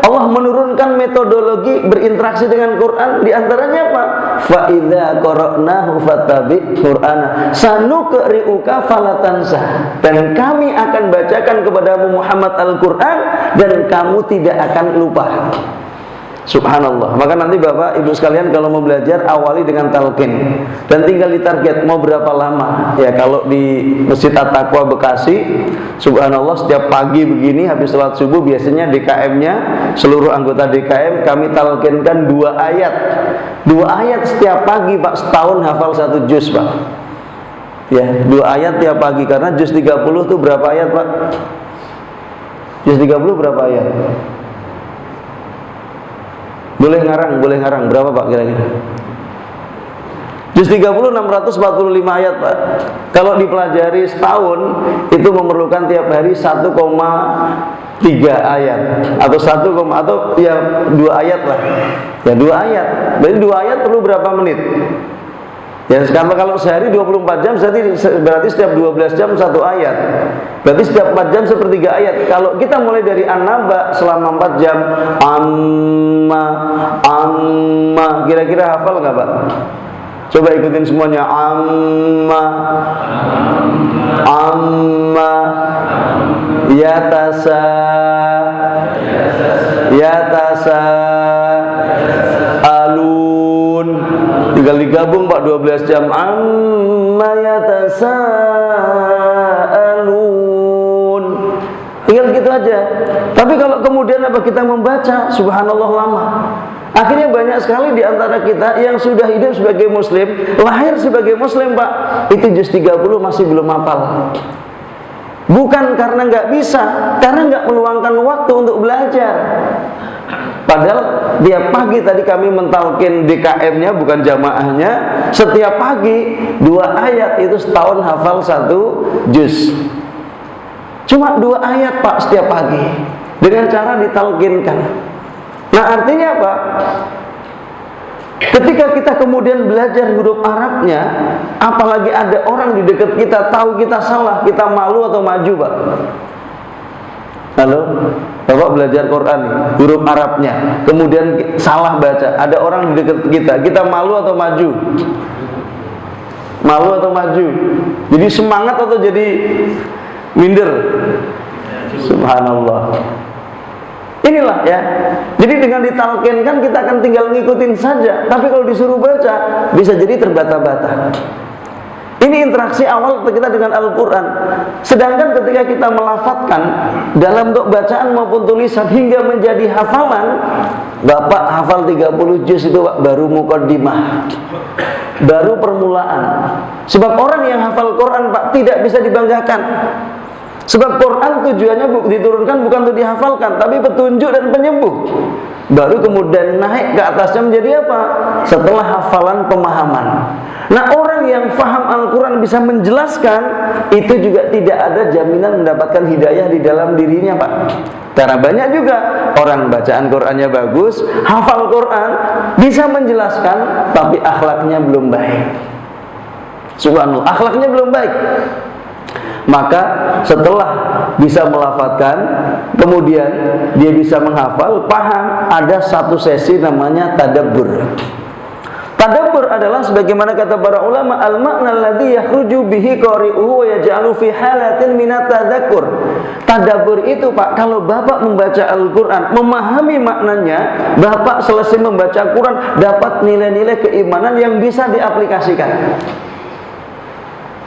Allah menurunkan metodologi berinteraksi dengan Quran, diantaranya apa? Fa idza qara'nahu fattabi' Qur'ana sanuqri'uka falatansa. Dan kami akan bacakan kepadamu Muhammad Al-Quran dan kamu tidak akan lupa. Subhanallah. Maka nanti Bapak Ibu sekalian kalau mau belajar, awali dengan talqin dan tinggal ditarget mau berapa lama. Ya, kalau di Masjid At-Taqwa Bekasi, subhanallah, setiap pagi begini habis sholat subuh biasanya DKM-nya, seluruh anggota DKM kami talqinkan 2 ayat. 2 ayat setiap pagi, Pak. Setahun hafal 1 juz, Pak. Ya, 2 ayat tiap pagi, karena juz 30 itu berapa ayat, Pak? Juz 30 berapa ayat? Boleh ngarang berapa, Pak, kira-kira? Juz 30 645 ayat, Pak. Kalau dipelajari setahun itu memerlukan tiap hari 1,3 ayat atau 2 ayat lah. Ya, 2 ayat. Berarti 2 ayat perlu berapa menit? Ya, kalau sehari 24 jam berarti setiap 12 jam 1 ayat. Berarti setiap 4 jam sepertiga ayat. Kalau kita mulai dari An-Naba selama 4 jam, amma, kira-kira hafal nggak, Pak? Coba ikutin semuanya. Amma, yatasa, alun. Tinggal digabung, Pak, 12 jam. Amma yatasaalun. Tinggal gitu aja. Tapi kalau kemudian kita membaca, subhanallah, lama. Akhirnya banyak sekali di antara kita yang sudah hidup sebagai muslim, lahir sebagai muslim, Pak, itu juz 30 masih belum hafal. Bukan karena nggak bisa, karena nggak meluangkan waktu untuk belajar. Padahal tiap pagi tadi kami mentalkin DKM-nya, bukan jamaahnya. Setiap pagi 2 ayat itu setahun hafal 1 juz. Cuma 2 ayat, Pak, setiap pagi dengan cara ditalkinkan. Nah, artinya apa? Ketika kita kemudian belajar huruf Arabnya, apalagi ada orang di dekat kita tahu kita salah, kita malu atau maju, Pak? Halo, Bapak belajar Quran nih, huruf Arabnya, kemudian salah baca, ada orang di dekat kita malu atau maju? Malu atau maju? Jadi semangat atau jadi minder? Subhanallah. Inilah, ya. Jadi dengan ditalkinkan kita akan tinggal ngikutin saja. Tapi kalau disuruh baca bisa jadi terbata-bata. Ini interaksi awal kita dengan Al-Quran. Sedangkan ketika kita melafadzkan dalam bentuk bacaan maupun tulisan hingga menjadi hafalan, Bapak hafal 30 juz itu Pak, baru muqaddimah, baru permulaan. Sebab orang yang hafal Quran Pak tidak bisa dibanggakan. Sebab Quran tujuannya diturunkan bukan untuk dihafalkan, tapi petunjuk dan penyembuh. Baru kemudian naik ke atasnya menjadi apa? Setelah hafalan pemahaman. Nah, orang yang faham Al-Quran bisa menjelaskan, itu juga tidak ada jaminan mendapatkan hidayah di dalam dirinya Pak. Karena banyak juga orang bacaan Qurannya bagus, hafal Quran, bisa menjelaskan, tapi akhlaknya belum baik. Subhanallah, akhlaknya belum baik. Maka setelah bisa melafadzkan, kemudian dia bisa menghafal, paham, ada satu sesi namanya tadabbur. Tadabbur adalah sebagaimana kata para ulama, al-makna alladhi yakhruju bihi qari'uhu wa yaj'alu fi halatin minat tadzakur. Tadabbur itu Pak, kalau Bapak membaca Al-Quran, memahami maknanya, Bapak selesai membaca Al-Quran dapat nilai-nilai keimanan yang bisa diaplikasikan.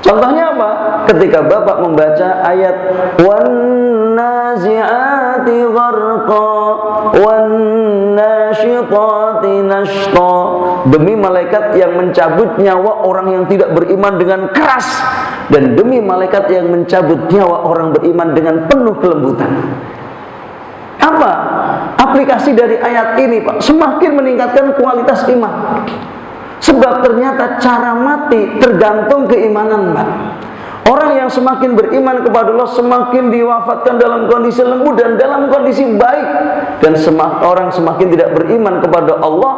Contohnya apa? Ketika Bapak membaca ayat wan nazi'ati gharqa wan nasyitati nashta, demi malaikat yang mencabut nyawa orang yang tidak beriman dengan keras, dan demi malaikat yang mencabut nyawa orang beriman dengan penuh kelembutan. Apa aplikasi dari ayat ini Pak? Semakin meningkatkan kualitas iman. Sebab ternyata cara mati tergantung keimanan Pak. Orang yang semakin beriman kepada Allah semakin diwafatkan dalam kondisi lembut dan dalam kondisi baik. Dan orang semakin tidak beriman kepada Allah,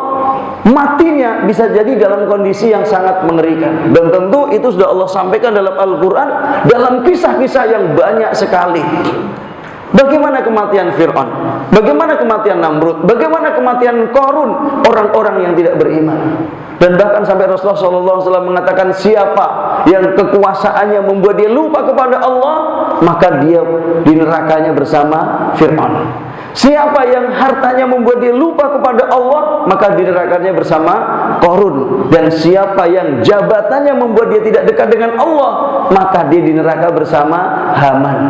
matinya bisa jadi dalam kondisi yang sangat mengerikan. Dan tentu itu sudah Allah sampaikan dalam Al-Quran, dalam kisah-kisah yang banyak sekali. Bagaimana kematian Fir'aun, bagaimana kematian Namrud, bagaimana kematian Qarun, orang-orang yang tidak beriman. Dan bahkan sampai Rasulullah SAW mengatakan, siapa yang kekuasaannya membuat dia lupa kepada Allah, maka dia di nerakanya bersama Fir'aun. Siapa yang hartanya membuat dia lupa kepada Allah, maka di nerakanya bersama Qarun. Dan siapa yang jabatannya membuat dia tidak dekat dengan Allah, maka dia di neraka bersama Haman.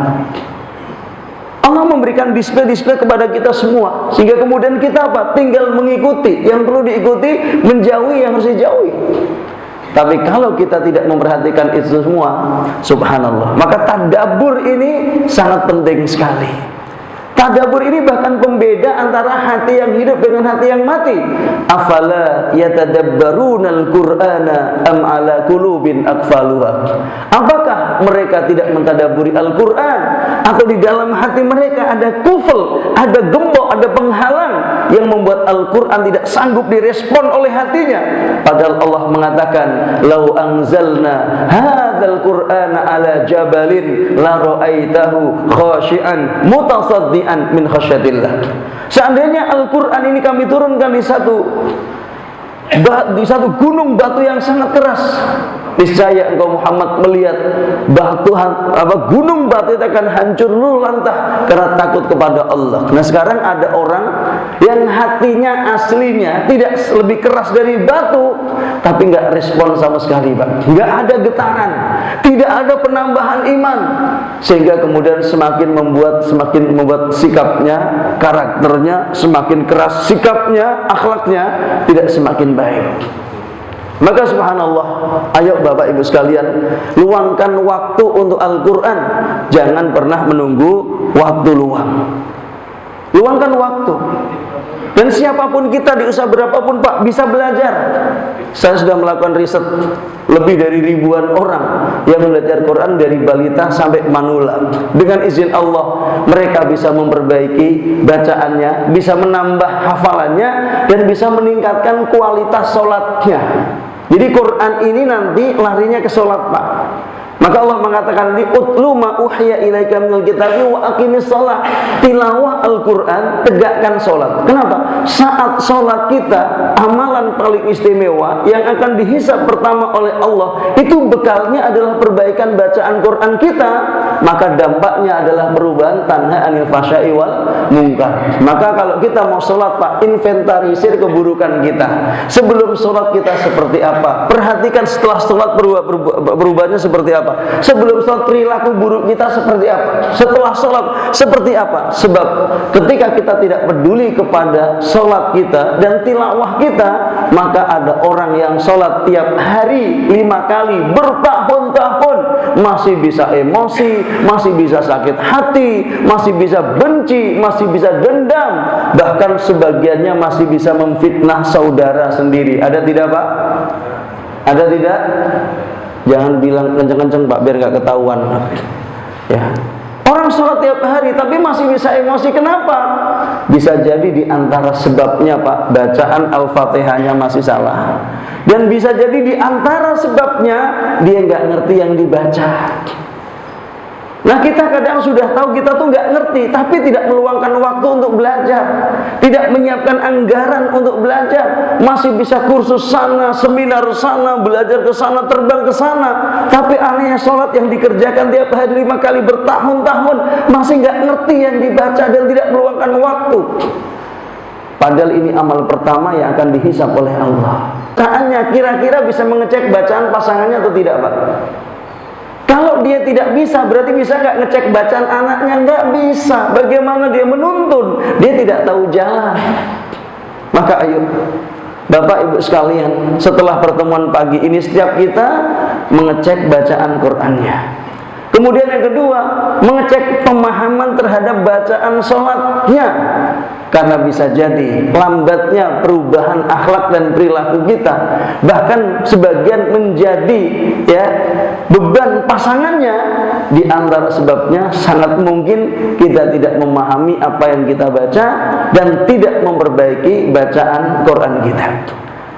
Allah memberikan display-display kepada kita semua, sehingga kemudian kita apa? Tinggal mengikuti yang perlu diikuti, menjauhi yang harus dijauhi. Tapi kalau kita tidak memperhatikan itu semua, subhanallah, maka tadabbur ini sangat penting sekali. Tadabbur ini bahkan pembeda antara hati yang hidup dengan hati yang mati. Afala yatadabbarunal Qur'ana am ala qulubin aqfaluha. Apakah mereka tidak mentadabburi Al-Qur'an, atau di dalam hati mereka ada kufel, ada gembok, ada penghalang yang membuat Al-Qur'an tidak sanggup direspon oleh hatinya? Padahal Allah mengatakan, "Lau anzalna hadzal Qur'ana ala jabalin la ra'aitahu khashi'an mutasaddian min khasyatillah." Seandainya Al-Quran ini kami turunkan di satu gunung batu yang sangat keras, niscaya engkau Muhammad melihat gunung batu itu akan hancur luluh-lantah karena takut kepada Allah. Nah, sekarang ada orang yang hatinya aslinya tidak lebih keras dari batu, tapi nggak respon sama sekali Pak, nggak ada getaran, tidak ada penambahan iman, sehingga kemudian semakin membuat sikapnya, karakternya semakin keras, sikapnya, akhlaknya tidak semakin baik. Maka subhanallah, ayo Bapak Ibu sekalian, luangkan waktu untuk Al-Quran. Jangan pernah menunggu waktu luang. Luangkan waktu. Dan siapapun kita, di usaha berapapun Pak, bisa belajar. Saya sudah melakukan riset lebih dari ribuan orang yang belajar Quran dari balita sampai manula. Dengan izin Allah, mereka bisa memperbaiki bacaannya, bisa menambah hafalannya, dan bisa meningkatkan kualitas sholatnya. Jadi Quran ini nanti larinya ke sholat Pak. Maka Allah mengatakan, "Utlu ma uhiya ilaika minal kitabi wa aqimis shalah." Tilawah Al-Qur'an, tegakkan salat. Kenapa? Saat salat kita, amalan paling istimewa yang akan dihisab pertama oleh Allah, itu bekalnya adalah perbaikan bacaan Quran kita. maka dampaknya adalah perubahan tanha anil fahsya'i wal munkar. Maka kalau kita mau sholat Pak, inventarisir keburukan kita. Sebelum sholat kita seperti apa? Perhatikan setelah sholat perubahannya seperti apa? Sebelum sholat perilaku buruk kita seperti apa? Setelah sholat seperti apa? Sebab ketika kita tidak peduli kepada sholat kita dan tilawah kita, maka ada orang yang sholat tiap hari 5 kali bertahun-tahun masih bisa emosi, masih bisa sakit hati, masih bisa benci, masih bisa dendam, bahkan sebagiannya masih bisa memfitnah saudara sendiri. Ada tidak Pak? Ada tidak? Jangan bilang kenceng-kenceng Pak, biar nggak ketahuan ya. Orang sholat tiap hari tapi masih bisa emosi. Kenapa? Bisa jadi di antara sebabnya Pak, bacaan Al-Fatihahnya masih salah. Dan bisa jadi di antara sebabnya dia nggak ngerti yang dibaca. Nah kita kadang sudah tahu kita tuh nggak ngerti, tapi tidak meluangkan waktu untuk belajar, tidak menyiapkan anggaran untuk belajar, masih bisa kursus sana, seminar sana, belajar ke sana, terbang ke sana, tapi anehnya sholat yang dikerjakan tiap hari 5 kali bertahun-tahun masih nggak ngerti yang dibaca dan tidak meluangkan waktu. Padahal ini amal pertama yang akan dihisap oleh Allah. Kaannya kira-kira bisa mengecek bacaan pasangannya atau tidak Pak? Kalau dia tidak bisa, berarti bisa nggak ngecek bacaan anaknya? Nggak bisa. Bagaimana dia menuntun? Dia tidak tahu jalan. Maka ayo, Bapak Ibu sekalian, setelah pertemuan pagi ini setiap kita mengecek bacaan Qur'annya. Kemudian yang kedua, mengecek pemahaman terhadap bacaan sholatnya. Karena bisa jadi lambatnya perubahan akhlak dan perilaku kita, bahkan sebagian menjadi ya beban pasangannya. Di antara sebabnya sangat mungkin kita tidak memahami apa yang kita baca dan tidak memperbaiki bacaan Quran kita.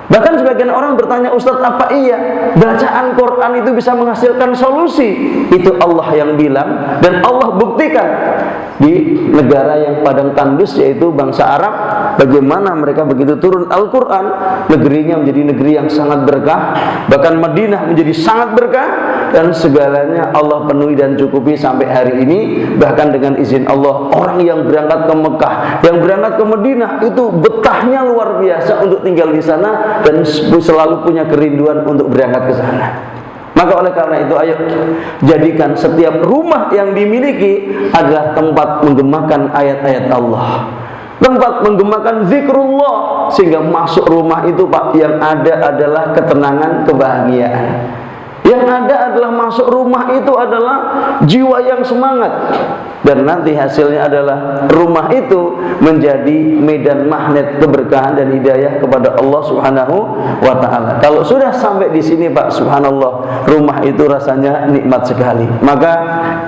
Bahkan sebagian orang bertanya, Ustadz, apa iya bacaan Quran itu bisa menghasilkan solusi? Itu Allah yang bilang, dan Allah buktikan di negara yang padang tandus, yaitu bangsa Arab. Bagaimana mereka begitu turun Al-Quran, negerinya menjadi negeri yang sangat berkah, bahkan Madinah menjadi sangat berkah, dan segalanya Allah penuhi dan cukupi sampai hari ini. Bahkan dengan izin Allah, orang yang berangkat ke Mekah, yang berangkat ke Madinah, itu betahnya luar biasa untuk tinggal di sana dan selalu punya kerinduan untuk berangkat ke sana. Maka oleh karena itu, ayo jadikan setiap rumah yang dimiliki adalah tempat menggemakan ayat-ayat Allah, tempat menggemakan zikrullah, sehingga masuk rumah itu Pak, yang ada adalah ketenangan, kebahagiaan. Yang ada adalah masuk rumah itu adalah jiwa yang semangat. Dan nanti hasilnya adalah rumah itu menjadi medan magnet keberkahan dan hidayah kepada Allah Subhanahu wa ta'ala. Kalau sudah sampai di sini Pak, subhanallah, rumah itu rasanya nikmat sekali. Maka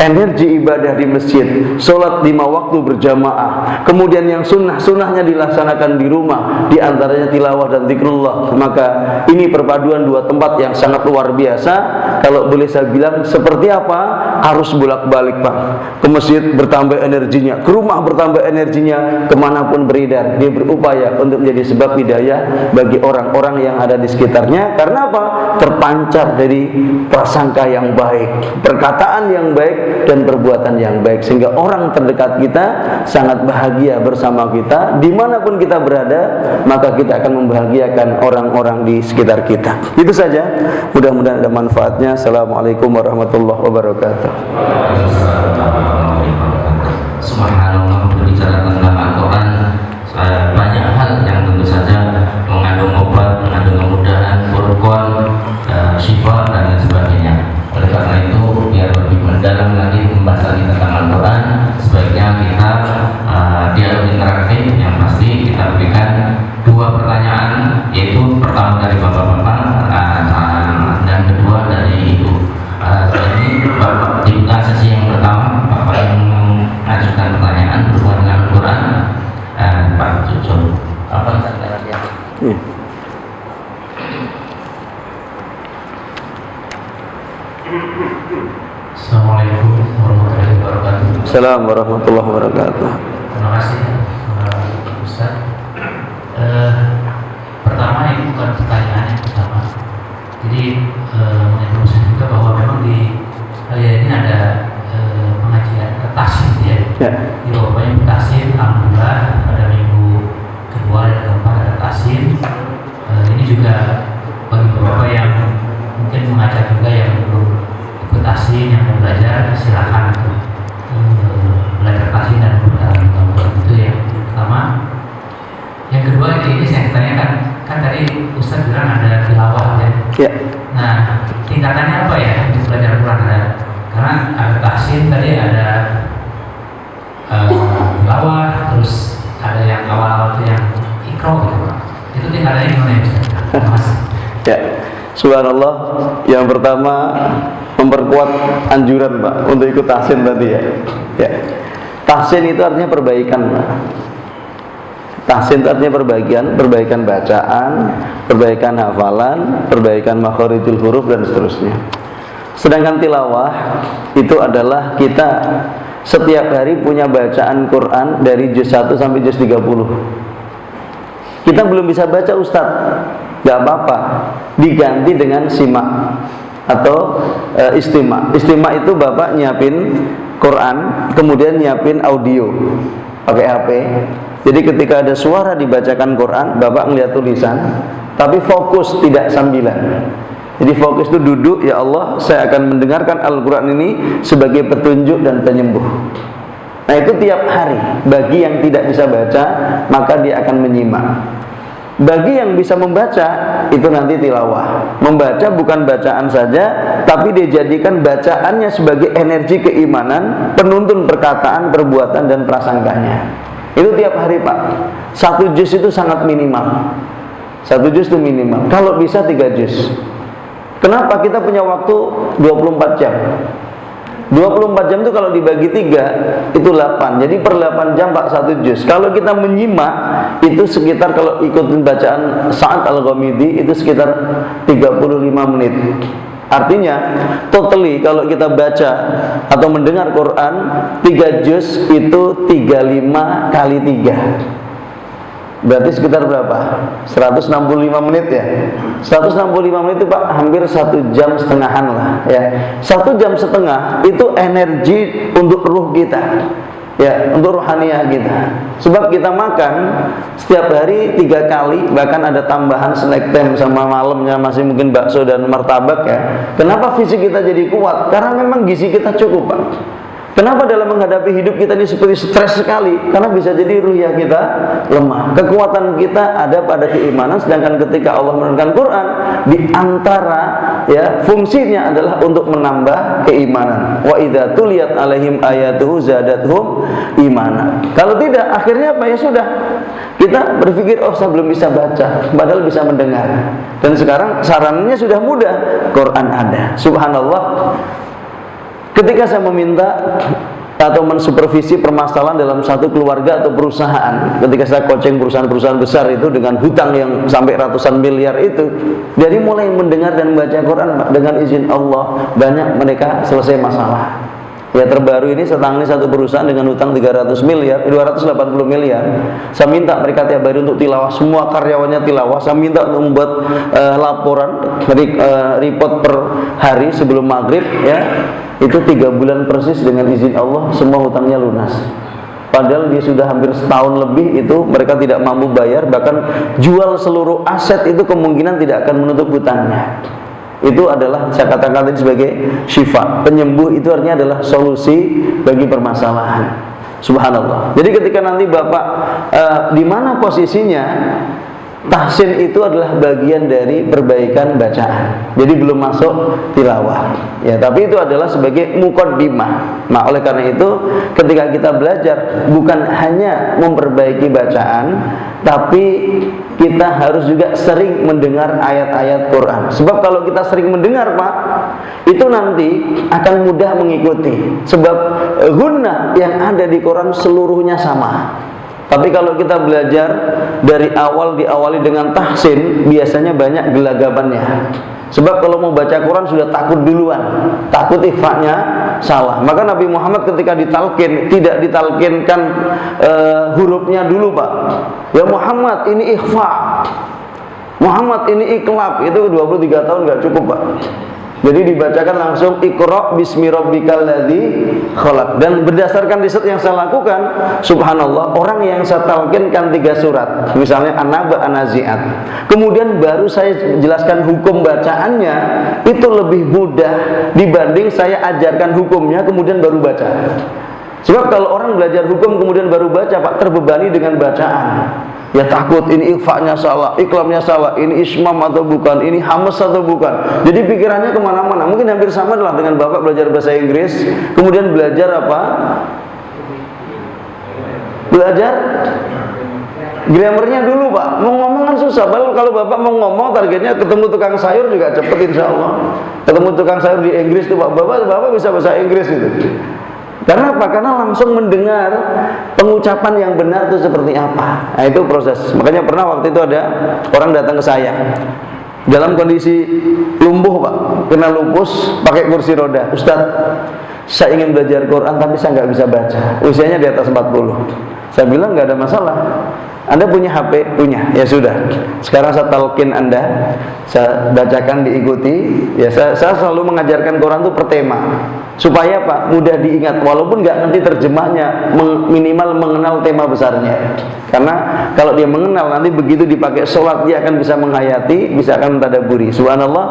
energi ibadah di masjid, sholat 5 waktu berjamaah, kemudian yang sunnah-sunnahnya dilaksanakan di rumah, di antaranya tilawah dan zikrullah. Maka ini perpaduan dua tempat yang sangat luar biasa. Kalau boleh saya bilang, seperti apa? Harus bolak-balik Pak. Ke masjid bertambah energinya, ke rumah bertambah energinya, kemanapun beredar dia berupaya untuk menjadi sebab hidayah bagi orang-orang yang ada di sekitarnya. Karena apa? Terpancar dari prasangka yang baik, perkataan yang baik, dan perbuatan yang baik, sehingga orang terdekat kita sangat bahagia bersama kita. Dimanapun kita berada, maka kita akan membahagiakan orang-orang di sekitar kita. Itu saja, mudah-mudahan ada manfaatnya. Assalamualaikum warahmatullahi wabarakatuh. Subhanallah, berbicara tentang Al-Quran, banyak hal yang tentu saja mengandung obat, mengandung kemudahan, furqan, syifa, dan lain sebagainya. Oleh karena itu, biar lebih mendalam lagi pembahasan tentang Al-Quran, sebaiknya kita dialog interaktif yang pasti kita berikan 2 pertanyaan, yaitu pertama dari bapak-bapak dan kedua dari ibu. Jadi bapak dibuka sesi yang pertama, bapak yang mengajukan pertanyaan berhubungan dengan Al-Quran, Pak Cucu. Apa ya? Assalamualaikum warahmatullahi wabarakatuh. Assalamualaikum warahmatullahi wabarakatuh. Terima kasih Ustaz. Pertama, ini bukan pertanyaan yang pertama. Jadi menginformasikan juga bahwa memang di hari ini ada Ya. Di bapaknya tahsin, alhamdulillah pada minggu kedua dan keempat ada tahsin. Ini juga bagi beberapa yang mungkin mengajak juga yang belum ikut tahsin, yang mau belajar, silakan untuk belajar tahsin dan beberapa itu yang pertama. Yang kedua ini saya tanyakan, kan tadi Ustaz bilang ada tilawah ya. Ya. Nah, tingkatannya apa ya untuk belajar Quran? Karena ada tahsin tadi, ada tilawah, terus ada yang awal-awal itu yang ikro gitu Pak. Itu tingkatannya gimana ya Ustaz? Terima kasih. Ya, subhanallah. Yang pertama memperkuat anjuran Pak untuk ikut tahsin tadi ya. Ya. Tahsin itu artinya perbaikan Pak. Tahsin itu artinya perbaikan bacaan, perbaikan hafalan, perbaikan makharijul huruf dan seterusnya. Sedangkan tilawah itu adalah kita setiap hari punya bacaan Quran dari juz 1 sampai juz 30. Kita belum bisa baca Ustadz, gak apa-apa, diganti dengan simak atau istima. Istima itu Bapak nyiapin Quran, kemudian nyiapin audio pakai HP. Jadi ketika ada suara dibacakan Quran, Bapak ngeliat tulisan, tapi fokus, tidak sambilan. Jadi fokus itu duduk, ya Allah, saya akan mendengarkan Al-Quran ini sebagai petunjuk dan penyembuh. Nah itu tiap hari. Bagi yang tidak bisa baca, maka dia akan menyimak. Bagi yang bisa membaca, itu nanti tilawah. Membaca bukan bacaan saja, tapi dia jadikan bacaannya sebagai energi keimanan, penuntun perkataan, perbuatan, dan prasangkanya. Itu tiap hari Pak. 1 juz itu sangat minimal. 1 juz itu minimal. Kalau bisa 3 juz. Kenapa? Kita punya waktu 24 jam. 24 jam itu kalau dibagi 3 itu 8. Jadi per 8 jam Pak 1 juz. Kalau kita menyimak itu sekitar, kalau ikutin bacaan Sa'ad Al-Ghamidi itu sekitar 35 menit. Artinya totally kalau kita baca atau mendengar Quran 3 juz itu 35 kali 3. Berarti sekitar berapa? 165 menit ya. 165 menit itu Pak hampir 1 jam setengahan lah ya. 1 jam setengah itu energi untuk ruh kita. Ya, untuk rohaniah kita. Sebab kita makan setiap hari 3 kali, bahkan ada tambahan snack time sama malamnya masih mungkin bakso dan martabak ya. Kenapa fisik kita jadi kuat? Karena memang gizi kita cukup Pak. Kenapa dalam menghadapi hidup kita ini seperti stres sekali? Karena bisa jadi ruhiyah kita lemah. Kekuatan kita ada pada keimanan, sedangkan ketika Allah menurunkan Quran, di antara ya fungsinya adalah untuk menambah keimanan. Wa idza tuliyat alaihim ayatuhu zadatuhum imana. Kalau tidak, akhirnya apa ya sudah. Kita berpikir, oh saya belum bisa baca, padahal bisa mendengar. Dan sekarang sarannya sudah mudah, Quran ada. Subhanallah. Ketika saya meminta atau mensupervisi permasalahan dalam satu keluarga atau perusahaan, ketika saya coaching perusahaan-perusahaan besar itu dengan hutang yang sampai ratusan miliar itu, dari mulai mendengar dan membaca Quran dengan izin Allah, banyak mereka selesai masalah. Ya terbaru ini saya tangani satu perusahaan dengan hutang 280 miliar. Saya minta mereka tiap hari untuk tilawah, semua karyawannya tilawah. Saya minta untuk membuat laporan report per hari sebelum maghrib ya. Itu 3 bulan persis dengan izin Allah semua hutangnya lunas. Padahal dia sudah hampir setahun lebih itu mereka tidak mampu bayar, bahkan jual seluruh aset itu kemungkinan tidak akan menutup hutangnya. Itu adalah saya katakan tadi sebagai syifa, penyembuh. Itu artinya adalah solusi bagi permasalahan. Subhanallah. Jadi ketika nanti Bapak di mana posisinya, tahsin itu adalah bagian dari perbaikan bacaan. Jadi belum masuk tilawah. Ya, tapi itu adalah sebagai muqaddimah. Nah, oleh karena itu ketika kita belajar bukan hanya memperbaiki bacaan, tapi kita harus juga sering mendengar ayat-ayat Quran. Sebab kalau kita sering mendengar Pak, itu nanti akan mudah mengikuti. Sebab gunnah yang ada di Quran seluruhnya sama. Tapi kalau kita belajar dari awal, diawali dengan tahsin, biasanya banyak gelagapannya. Sebab kalau mau baca Quran sudah takut duluan, takut ikhfa'nya salah. Maka Nabi Muhammad ketika ditalkin, tidak ditalkinkan hurufnya dulu Pak. Ya Muhammad ini ikhfa', Muhammad ini iklab. Itu 23 tahun gak cukup Pak. Jadi dibacakan langsung Iqra bismi rabbikal ladzi khalaq. Dan berdasarkan riset yang saya lakukan, subhanallah, orang yang saya talqinkan 3 surat, misalnya An-Naba, An-Nazi'at, kemudian baru saya jelaskan hukum bacaannya, itu lebih mudah dibanding saya ajarkan hukumnya kemudian baru baca. Sebab kalau orang belajar hukum kemudian baru baca, Pak, terbebani dengan bacaan. Ya takut ini ikhfa'nya salah, iklamnya salah, ini ismam atau bukan, ini hamas atau bukan. Jadi pikirannya kemana-mana. Mungkin hampir sama lah dengan Bapak belajar bahasa Inggris, kemudian belajar apa? Belajar grammarnya dulu, Pak. Mau ngomong kan susah. Kalau Bapak mau ngomong, targetnya ketemu tukang sayur juga cepet insya Allah. Ketemu tukang sayur di Inggris tuh, Pak. Bapak bisa bahasa Inggris gitu. Karena apa? Karena langsung mendengar pengucapan yang benar itu seperti apa. Nah, itu proses. Makanya pernah waktu itu ada orang datang ke saya dalam kondisi lumpuh, Pak, kena lupus, pakai kursi roda. Ustadz, saya ingin belajar Quran tapi saya nggak bisa baca. Usianya di atas 40. Saya bilang nggak ada masalah. Anda punya HP? Punya. Ya sudah. Sekarang saya talqin Anda, saya bacakan, diikuti. Ya saya selalu mengajarkan Quran itu per tema. Supaya Pak mudah diingat, walaupun nggak ngerti terjemahnya, minimal mengenal tema besarnya. Karena kalau dia mengenal, nanti begitu dipakai sholat dia akan bisa menghayati, bisa akan mentadaburi. Subhanallah,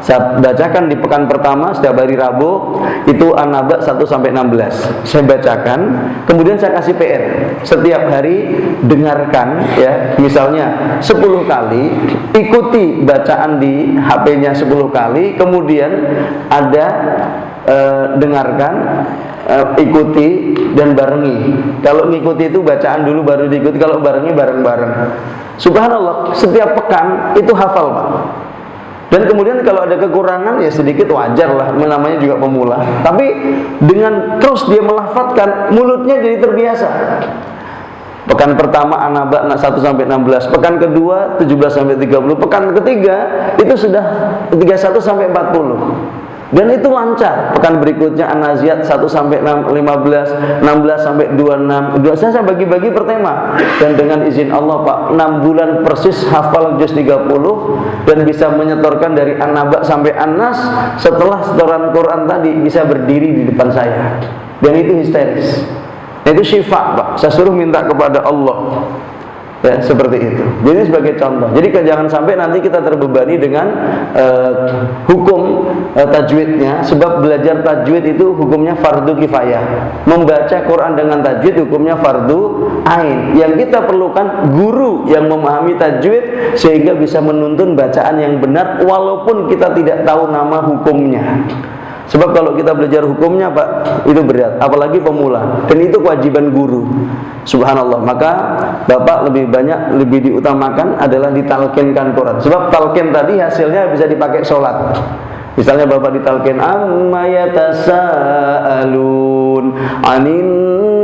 saya bacakan di pekan pertama setiap hari Rabu itu An-Naba 1-16. Saya bacakan, kemudian saya kasih PR. Setiap hari dengarkan, ya, misalnya 10 kali, ikuti bacaan di HP-nya 10 kali, kemudian ada dengarkan, ikuti dan barengi. Kalau ngikuti itu bacaan dulu baru diikuti, kalau barengi bareng-bareng. Subhanallah, setiap pekan itu hafal, Pak. Dan kemudian kalau ada kekurangan ya sedikit wajar lah, namanya juga pemula. Tapi dengan terus dia melafadzkan, mulutnya jadi terbiasa. Pekan pertama An-Naba 1-16, pekan kedua 17-30, pekan ketiga itu sudah 31-40. Dan itu lancar. Pekan berikutnya An-Nazi'at 1-15, 16-26. Saya bagi-bagi per tema. Dan dengan izin Allah, Pak, 6 bulan persis hafal juz 30 dan bisa menyetorkan dari An-Naba sampai An-Nas. Setelah setoran Quran tadi bisa berdiri di depan saya. Dan itu histeris. Itu syifa, Pak. Saya suruh minta kepada Allah. Ya, seperti itu. Jadi sebagai contoh. Jadi jangan sampai nanti kita terbebani dengan hukum tajwidnya. Sebab belajar tajwid itu hukumnya fardu kifayah. Membaca Quran dengan tajwid hukumnya fardu ain. Yang kita perlukan guru yang memahami tajwid sehingga bisa menuntun bacaan yang benar walaupun kita tidak tahu nama hukumnya. Sebab kalau kita belajar hukumnya, Pak, itu berat, apalagi pemula. Dan itu kewajiban guru. Subhanallah. Maka Bapak lebih diutamakan adalah ditalqinkan Quran. Sebab talqin tadi hasilnya bisa dipakai sholat. Misalnya Bapak ditalqin amma yatasaalun anin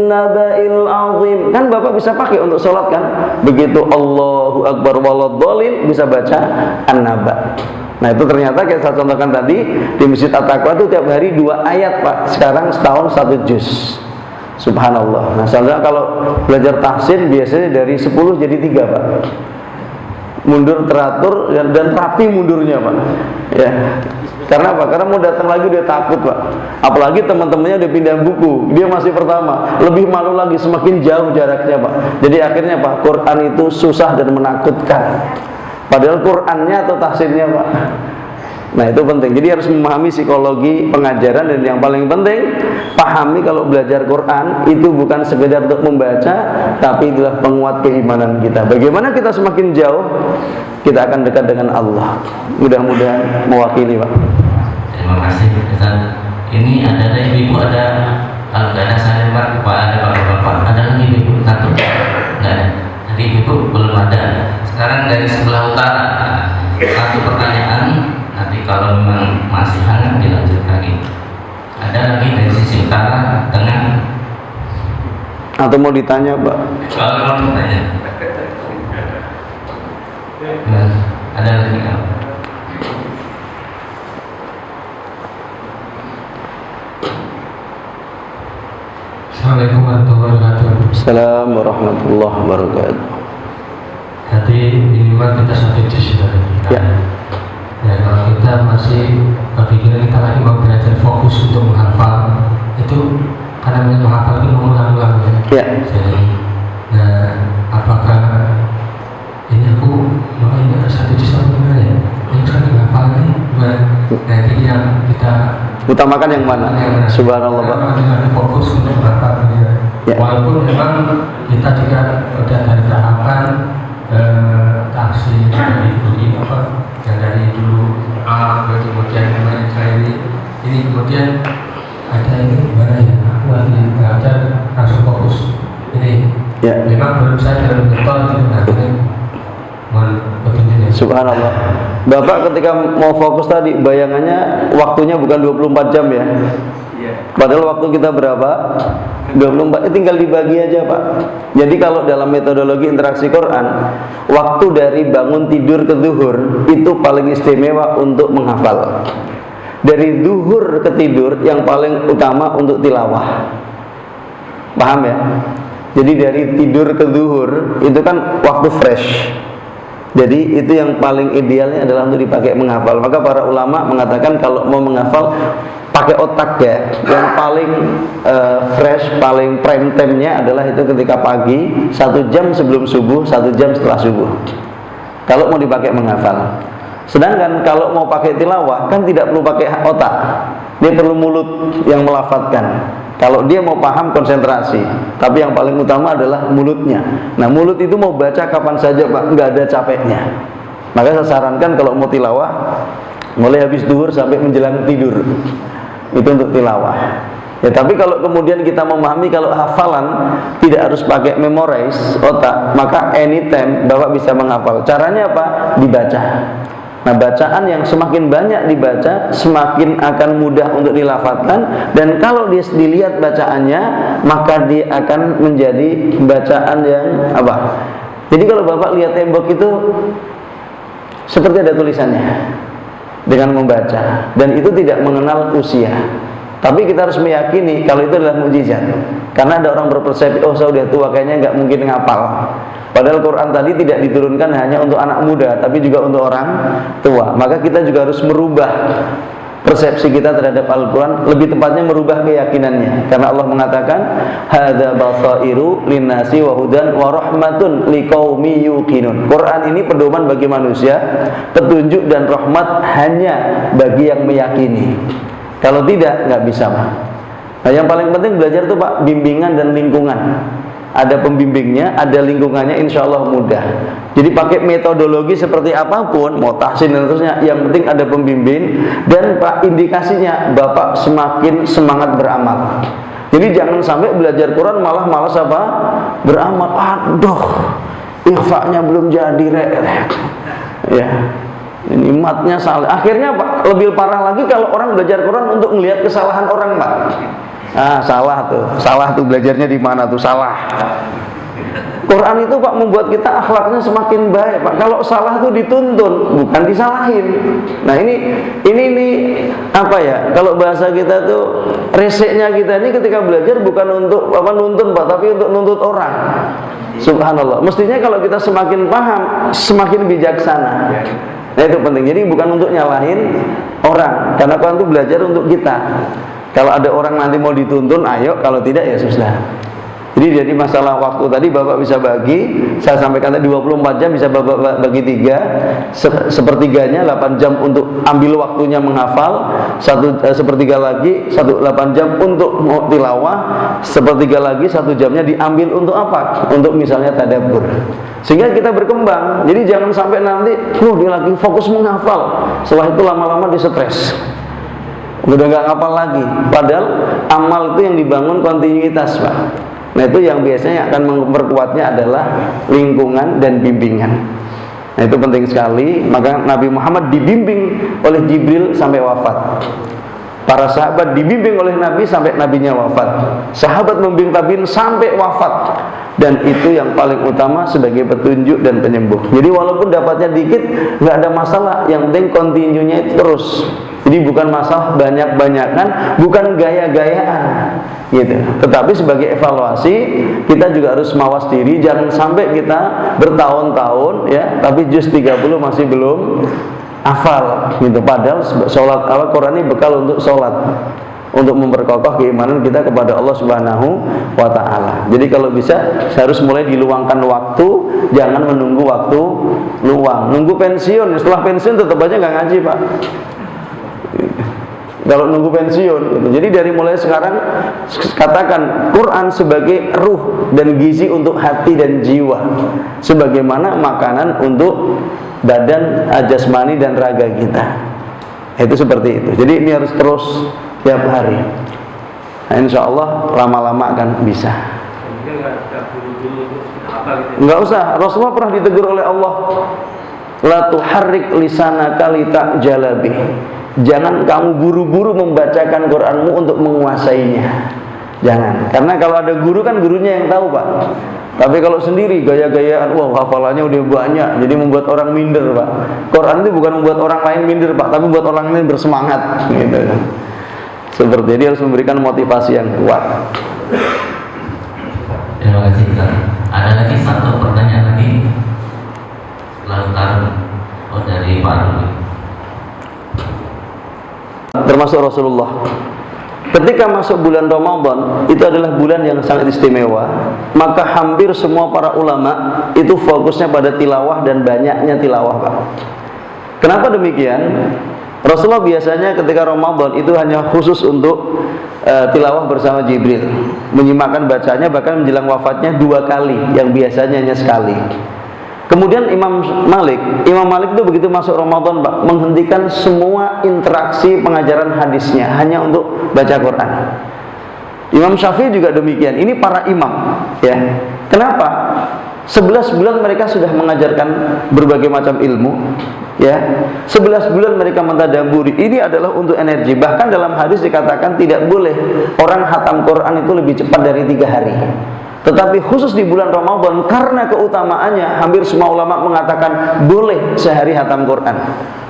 naba'il azim, kan Bapak bisa pakai untuk sholat kan. Begitu Allahu Akbar waladhdallin bisa baca An-Naba. Nah itu ternyata kayak saya contohkan tadi di Masjid At-Taqwa itu tiap hari 2 ayat, Pak. Sekarang setahun 1 juz. Subhanallah. Nah saudara kalau belajar tahsin biasanya dari 10 jadi 3, Pak. Mundur teratur dan rapi mundurnya, Pak. Ya. Karena apa? Karena mau datang lagi dia takut, Pak. Apalagi teman-temannya udah pindah buku, dia masih pertama, lebih malu lagi, semakin jauh jaraknya, Pak. Jadi akhirnya, Pak, Quran itu susah dan menakutkan. Padahal Qur'annya atau tahsinnya, Pak. Nah itu penting. Jadi harus memahami psikologi pengajaran. Dan yang paling penting, pahami kalau belajar Quran itu bukan sekedar untuk membaca, tapi adalah penguat keimanan kita. Bagaimana kita semakin jauh, kita akan dekat dengan Allah. Mudah-mudahan mewakili, Pak. Terima kasih, Ustaz. Ini ada ibu-ibu, ada salembar, Pak, ada bapak-bapak, ada lagi ibu satu. Nah, jadi ibu belum ada. Sekarang dari sebelah utara, satu pertanyaan, nanti kalau memang masih hangat dilanjut lagi. Ada lagi dari sisi utara, tengah. Atau mau ditanya, Pak? Kalau mau ditanya. Nah, ada lagi kan? Assalamualaikum warahmatullahi wabarakatuh. Assalamualaikum warahmatullahi wabarakatuh. Jadi ini mah kita satu juz sudah. Ya. Ya kalau kita kita masih berpikiran kita lagi mau belajar fokus untuk menghafal itu, karena menghafal itu mengulang-ulang Ya. jadi apakah ini aku mau ini satu juz apa gimana ya, yang sekarang menghafal ini nanti yang kita Utamakan yang mana? Subhanallah, Pak. dengan fokus untuk menghafal Ya. walaupun memang kita juga udah dari tahapan taksi dari dulu apa yang dari dulu kemudian kemarin saya ini kemudian ada ini gimana ya, aku lagi belajar langsung fokus ini. Ya. Memang belum saya dalam metode itu nanti betul. Subhanallah. Bapak ketika mau fokus tadi bayangannya waktunya bukan 24 jam ya. Padahal waktu kita berapa? 24, tinggal dibagi aja Pak. Jadi kalau dalam metodologi interaksi Quran, waktu dari bangun tidur ke zuhur itu paling istimewa untuk menghafal. Dari zuhur ke tidur yang paling utama untuk tilawah. Paham ya? Jadi dari tidur ke zuhur itu kan waktu fresh. Jadi itu yang paling idealnya adalah untuk dipakai menghafal. Maka para ulama mengatakan kalau mau menghafal pakai otak ya. Yang paling fresh, paling prime time-nya adalah itu ketika pagi, 1 jam sebelum subuh, 1 jam setelah subuh. Kalau mau dipakai menghafal. Sedangkan kalau mau pakai tilawah kan tidak perlu pakai otak. Dia perlu mulut yang melafadzkan. Kalau dia mau paham konsentrasi, tapi yang paling utama adalah mulutnya. Nah, mulut itu mau baca kapan saja Pak, nggak ada capeknya. Maka saya sarankan kalau mau tilawah, mulai habis duhur sampai menjelang tidur. Itu untuk tilawah. Ya, tapi kalau kemudian kita memahami kalau hafalan tidak harus pakai memorize otak, maka anytime Bapak bisa menghafal. Caranya apa? Dibaca. Nah, bacaan yang semakin banyak dibaca, semakin akan mudah untuk dilafadzkan. Dan kalau dia dilihat bacaannya, maka dia akan menjadi bacaan yang apa? Jadi kalau Bapak lihat tembok itu seperti ada tulisannya dengan membaca, dan itu tidak mengenal usia. Tapi kita harus meyakini kalau itu adalah mukjizat. Karena ada orang berpersepsi, oh saya udah tua kayaknya nggak mungkin ngapal. Padahal Quran tadi tidak diturunkan hanya untuk anak muda, tapi juga untuk orang tua. Maka kita juga harus merubah persepsi kita terhadap Al-Quran, lebih tepatnya merubah keyakinannya. Karena Allah mengatakan, hadza basairu linnasi wa hudan wa rahmatun liqaumi yuqinun. Quran ini pedoman bagi manusia, petunjuk dan rahmat hanya bagi yang meyakini. Kalau tidak, nggak bisa Pak. Nah, yang paling penting belajar itu Pak, bimbingan dan lingkungan. Ada pembimbingnya, ada lingkungannya, insya Allah mudah. Jadi pakai metodologi seperti apapun, mau tahsin dan terusnya, yang penting ada pembimbing. Dan Pak, indikasinya Bapak semakin semangat beramal. Jadi jangan sampai belajar Quran malah malas apa? Beramal. Aduh, ikhfa'nya belum jadi ya. Ini matnya salah. Akhirnya Pak, lebih parah lagi kalau orang belajar Quran untuk melihat kesalahan orang Pak. Salah tuh belajarnya di mana tuh, salah. Quran itu Pak membuat kita akhlaknya semakin baik Pak. Kalau salah tuh dituntun, bukan disalahin. Nah ini apa ya? Kalau bahasa kita tuh reseknya kita ini ketika belajar bukan untuk apa nuntun Pak, tapi untuk nuntut orang. Subhanallah. Mestinya kalau kita semakin paham, semakin bijaksana. Nah itu penting. Jadi bukan untuk nyalahin orang, karena Quran itu belajar untuk kita. Kalau ada orang nanti mau dituntun, ayo. Kalau tidak ya susah. Jadi masalah waktu tadi Bapak bisa bagi, saya sampaikan tadi 24 jam bisa Bapak bagi 3. Sepertiganya 8 jam untuk ambil waktunya menghafal, sepertiga lagi 8 jam untuk tilawah, sepertiga lagi 1 jamnya diambil untuk apa? Untuk misalnya tadabbur. Sehingga kita berkembang. Jadi jangan sampai nanti dia lagi fokus menghafal, setelah itu lama-lama dia stres, udah nggak ngapal lagi. Padahal amal itu yang dibangun kontinuitas Pak. Nah itu yang biasanya akan memperkuatnya adalah lingkungan dan bimbingan. Nah itu penting sekali. Maka Nabi Muhammad dibimbing oleh Jibril sampai wafat. Para sahabat dibimbing oleh Nabi sampai Nabinya wafat. Sahabat membimbing tabiin sampai wafat. Dan itu yang paling utama sebagai petunjuk dan penyembuh. Jadi walaupun dapatnya dikit, nggak ada masalah. Yang penting kontinunya itu terus. Jadi bukan masalah banyak-banyakan, bukan gaya-gayaan gitu. Tetapi sebagai evaluasi, kita juga harus mawas diri. Jangan sampai kita bertahun-tahun ya, tapi juz 30 masih belum hafal gitu. Padahal sholat Al-Quran ini bekal untuk sholat, untuk memperkokoh keimanan kita kepada Allah Subhanahu wa Ta'ala. Jadi kalau bisa harus mulai diluangkan waktu, jangan menunggu waktu luang. Nunggu pensiun, setelah pensiun tetap aja nggak ngaji, Pak. Kalau nunggu pensiun gitu. Jadi dari mulai sekarang katakan Quran sebagai ruh dan gizi untuk hati dan jiwa, sebagaimana makanan untuk badan jasmani dan raga kita. Itu seperti itu. Jadi ini harus terus tiap hari. Nah, insya Allah lama-lama akan bisa. Enggak usah. Rasulullah pernah ditegur oleh Allah, la tuharrik lisanaka litajala bih. Jangan kamu buru-buru membacakan Quranmu untuk menguasainya. Jangan. Karena kalau ada guru kan gurunya yang tahu, Pak. Tapi kalau sendiri gaya-gayaan, wah hafalannya udah banyak, jadi membuat orang minder, Pak. Quran itu bukan membuat orang lain minder, Pak, tapi membuat orang lain bersemangat, gitu. Seperti ini harus memberikan motivasi yang kuat. Terima kasih, Ustaz. Ada lagi satu pertanyaan lagi. Lantaran dari Pak Arwi. Termasuk Rasulullah ketika masuk bulan Ramadan, itu adalah bulan yang sangat istimewa, maka hampir semua para ulama itu fokusnya pada tilawah dan banyaknya tilawah, Pak. Kenapa demikian? Rasulullah biasanya ketika Ramadan itu hanya khusus untuk tilawah bersama Jibril, menyimakkan bacanya, bahkan menjelang wafatnya 2 kali, yang biasanya hanya sekali. Kemudian Imam Malik itu begitu masuk Ramadan, Pak, menghentikan semua interaksi pengajaran hadisnya hanya untuk baca Quran. Imam Syafi'i juga demikian. Ini para imam, ya. Kenapa? 11 bulan mereka sudah mengajarkan berbagai macam ilmu, ya. 11 bulan mereka mentadabburi. Ini adalah untuk energi. Bahkan dalam hadis dikatakan tidak boleh orang khatam Quran itu lebih cepat dari 3 hari. Tetapi khusus di bulan Ramadan, karena keutamaannya, hampir semua ulama mengatakan boleh sehari khatam Quran.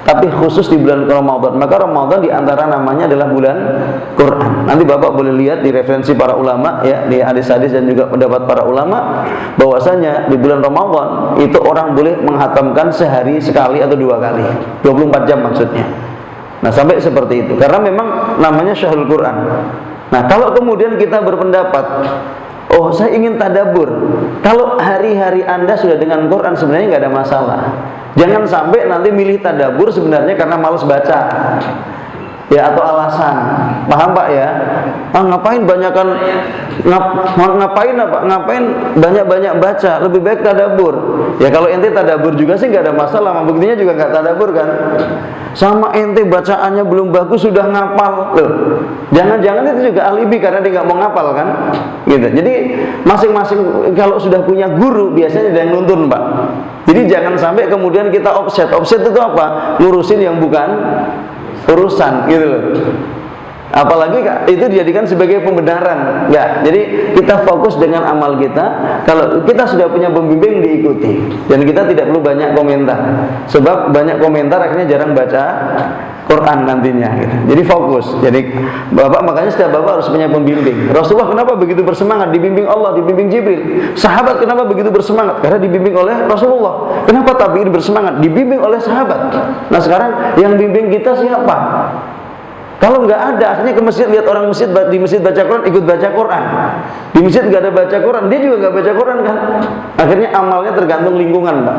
Tapi khusus di bulan Ramadan, maka Ramadan diantara namanya adalah bulan Quran. Nanti Bapak boleh lihat di referensi para ulama, ya, di hadis-hadis dan juga pendapat para ulama, bahwasanya di bulan Ramadan itu orang boleh menghatamkan sehari sekali atau 2 kali, 24 jam maksudnya. Nah, sampai seperti itu, karena memang namanya Syahrul Quran. Nah, kalau kemudian kita berpendapat, oh, saya ingin tadabbur. Kalau hari-hari Anda sudah dengan Quran, sebenarnya nggak ada masalah. Jangan sampai nanti milih tadabbur sebenarnya karena malas baca, ya, atau alasan. Paham, Pak, ya? Ngapain banyakan ngapain banyak-banyak baca? Lebih baik tadabbur. Ya, kalau ente tadabbur juga sih nggak ada masalah. Buktinya juga nggak tadabbur kan? Sama ente bacaannya belum bagus sudah ngapal. Loh, jangan-jangan itu juga alibi karena dia nggak mau ngapal kan? Gitu. Jadi masing-masing kalau sudah punya guru biasanya dia yang nuntun, Pak. Jadi jangan sampai kemudian kita offset. Offset itu apa? Ngurusin yang bukan urusan, gitu loh. Apalagi itu dijadikan sebagai pembenaran. Enggak. Jadi kita fokus dengan amal kita. Kalau kita sudah punya pembimbing, diikuti. Dan kita tidak perlu banyak komentar. Sebab banyak komentar akhirnya jarang baca Quran nantinya, gitu. Jadi fokus. Jadi Bapak, makanya setiap Bapak harus punya pembimbing. Rasulullah kenapa begitu bersemangat? Dibimbing Allah, dibimbing Jibril. Sahabat kenapa begitu bersemangat? Karena dibimbing oleh Rasulullah. Kenapa tabi'in bersemangat? Dibimbing oleh sahabat. Nah, sekarang yang bimbing kita siapa? Kalau nggak ada, akhirnya ke masjid lihat orang masjid, di masjid baca Quran, ikut baca Quran. Di masjid nggak ada baca Quran, dia juga nggak baca Quran kan? Akhirnya amalnya tergantung lingkungan, Pak.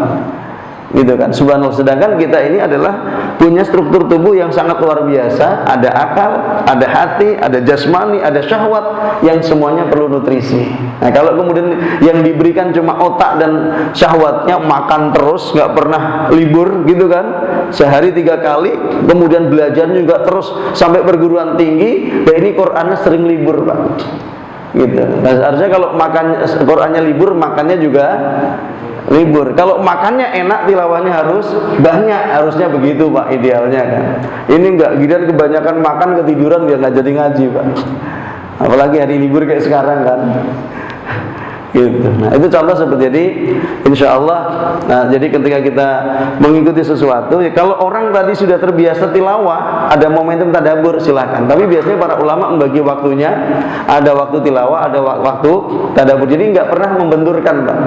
Gitu kan? Subhanallah. Sedangkan kita ini adalah punya struktur tubuh yang sangat luar biasa. Ada akal, ada hati, ada jasmani, ada syahwat, yang semuanya perlu nutrisi. Nah, kalau kemudian yang diberikan cuma otak dan syahwatnya, makan terus, nggak pernah libur, gitu kan? Sehari 3 kali, kemudian belajar juga terus sampai perguruan tinggi. Dan ini Qurannya sering libur, Pak. Gitu. Nah, harusnya kalau makan Qurannya libur, makannya juga libur. Kalau makannya enak, tilawahnya harus banyak. Harusnya begitu, Pak, idealnya kan. Ini enggak, giliran kebanyakan makan, ketiduran, biar nggak jadi ngaji, Pak. Apalagi hari libur kayak sekarang kan. Gitu. Nah, itu contoh seperti ini. Insya Allah. Nah, jadi ketika kita mengikuti sesuatu, ya, kalau orang tadi sudah terbiasa tilawah, ada momentum tadabbur, silakan. Tapi biasanya para ulama membagi waktunya, ada waktu tilawah, ada waktu tadabbur. Jadi nggak pernah membenturkan, Pak.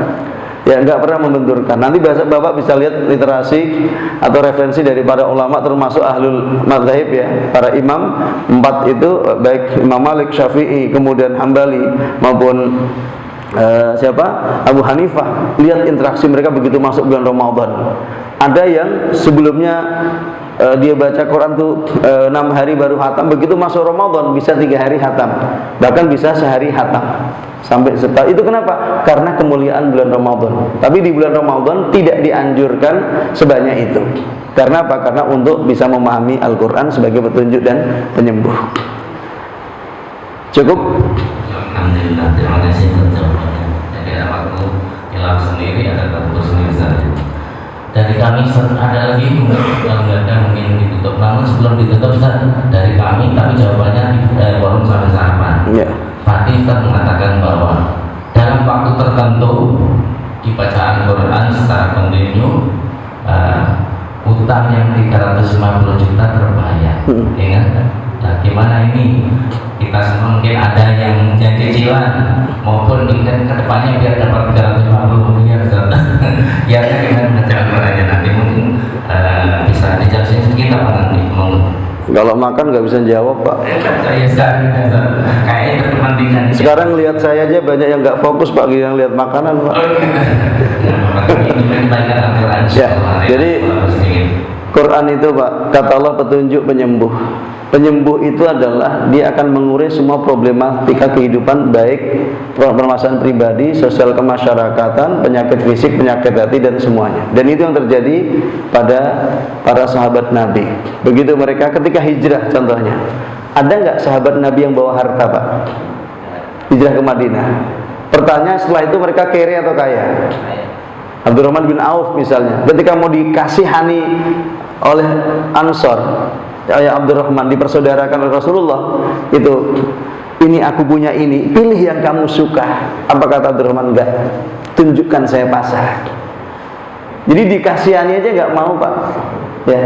Ya, nggak pernah membenturkan. Nanti Bapak bisa lihat literasi atau referensi dari para ulama termasuk ahlul madzhab ya. Para imam 4 itu baik Imam Malik, Syafi'i, kemudian Hambali maupun Abu Hanifah. Lihat interaksi mereka begitu masuk bulan Ramadan. Ada yang sebelumnya dia baca Quran tuh 6 hari baru hatam, begitu masuk Ramadan bisa 3 hari hatam, bahkan bisa sehari hatam sampai setelah itu. Kenapa? Karena kemuliaan bulan Ramadan. Tapi di bulan Ramadan tidak dianjurkan sebanyak itu. Karena apa? Karena untuk bisa memahami Al-Quran sebagai petunjuk dan penyembuh. Cukup? Alhamdulillah, terima kasih untuk jawabannya. Jadi ada waktu hilang sendiri, ada waktu sendiri saja. Dari kami ada lagi yang mungkin ditutup. Namun sebelum ditutup Ustaz, dari kami, tapi jawabannya di forum sampai sarapan. Ya. Fatih Ustaz mengatakan bahwa dalam waktu tertentu di bacaan Quran secara kontinu utang yang 350 juta terbayar. Ingat? Nah, gimana ini? Kita semua mungkin ada yang cicilan maupun mungkin kedepannya biar dapat 350 miliar. Ya, gimana caranya nanti mungkin bisa dijelasin sedikit apa nanti mau. Kalau makan nggak bisa jawab Pak. Kayaknya berkepentingan. Sekarang lihat saya aja banyak yang nggak fokus Pak, yang lihat makanan Pak. Ya, jadi Quran itu Pak, kata Allah petunjuk penyembuh. Penyembuh itu adalah dia akan mengurai semua problematika kehidupan, baik permasalahan pribadi, sosial kemasyarakatan, penyakit fisik, penyakit hati, dan semuanya. Dan itu yang terjadi pada para sahabat Nabi. Begitu mereka ketika hijrah contohnya. Ada nggak sahabat Nabi yang bawa harta Pak? Hijrah ke Madinah. Pertanyaan setelah itu mereka kere atau kaya? Abdurrahman bin Auf misalnya, ketika mau dikasihani oleh Ansor, ya Abdurrahman dipersaudarakan oleh Rasulullah, itu ini aku punya ini, pilih yang kamu suka. Apa kata Abdurrahman? Enggak, tunjukkan saya pasar. Jadi dikasihani aja nggak mau Pak. Ya,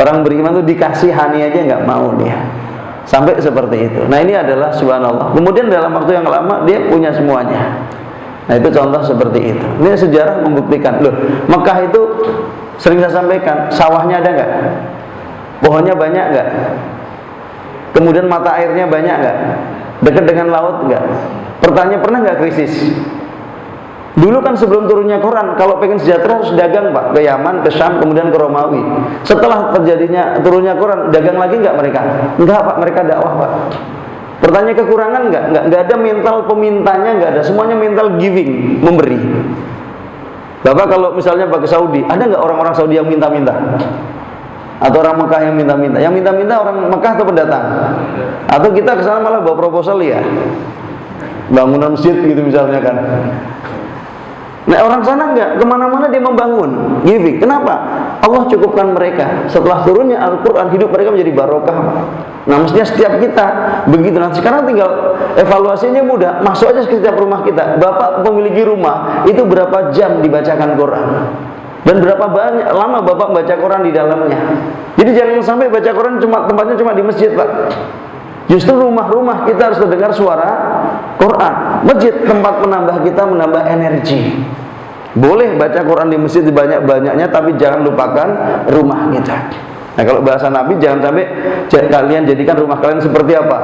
orang beriman tuh dikasihani aja nggak mau dia, sampai seperti itu. Nah ini adalah subhanallah. Kemudian dalam waktu yang lama dia punya semuanya. Nah itu contoh seperti itu. Ini sejarah membuktikan. Loh, Mekah itu sering saya sampaikan, sawahnya ada nggak? Pohonnya banyak nggak? Kemudian mata airnya banyak nggak? Dekat dengan laut nggak? Pertanyaan, pernah nggak krisis? Dulu kan sebelum turunnya Quran, kalau pengen sejahtera harus dagang Pak, ke Yaman, ke Syam, kemudian ke Romawi. Setelah terjadinya turunnya Quran, dagang lagi nggak mereka? Enggak Pak, mereka dakwah Pak. Pertanyaan, kekurangan nggak ada mental pemintanya, nggak ada, semuanya mental giving, memberi. Bapak kalau misalnya Pak ke Saudi, ada nggak orang-orang Saudi yang minta-minta? Atau orang Mekah yang minta-minta? Yang minta-minta orang Mekah atau pendatang? Atau kita ke sana malah bawa proposal ya, bangunan masjid gitu misalnya kan. Nah orang sana enggak, kemana-mana dia membangun, giving. Kenapa? Allah cukupkan mereka. Setelah turunnya Al-Quran, hidup mereka menjadi barokah. Nah mestinya setiap kita begitu. Nah sekarang tinggal evaluasinya mudah. Masuk aja ke setiap rumah kita. Bapak memiliki rumah, itu berapa jam dibacakan Quran? Dan berapa banyak lama Bapak baca Quran di dalamnya? Jadi jangan sampai baca Quran tempatnya cuma di masjid Pak. Justru rumah-rumah kita harus terdengar suara Quran. Masjid tempat menambah kita, menambah energi. Boleh baca Quran di masjid banyak-banyaknya, tapi jangan lupakan rumah kita. Nah kalau bahasa Nabi, jangan sampai kalian jadikan rumah kalian seperti apa?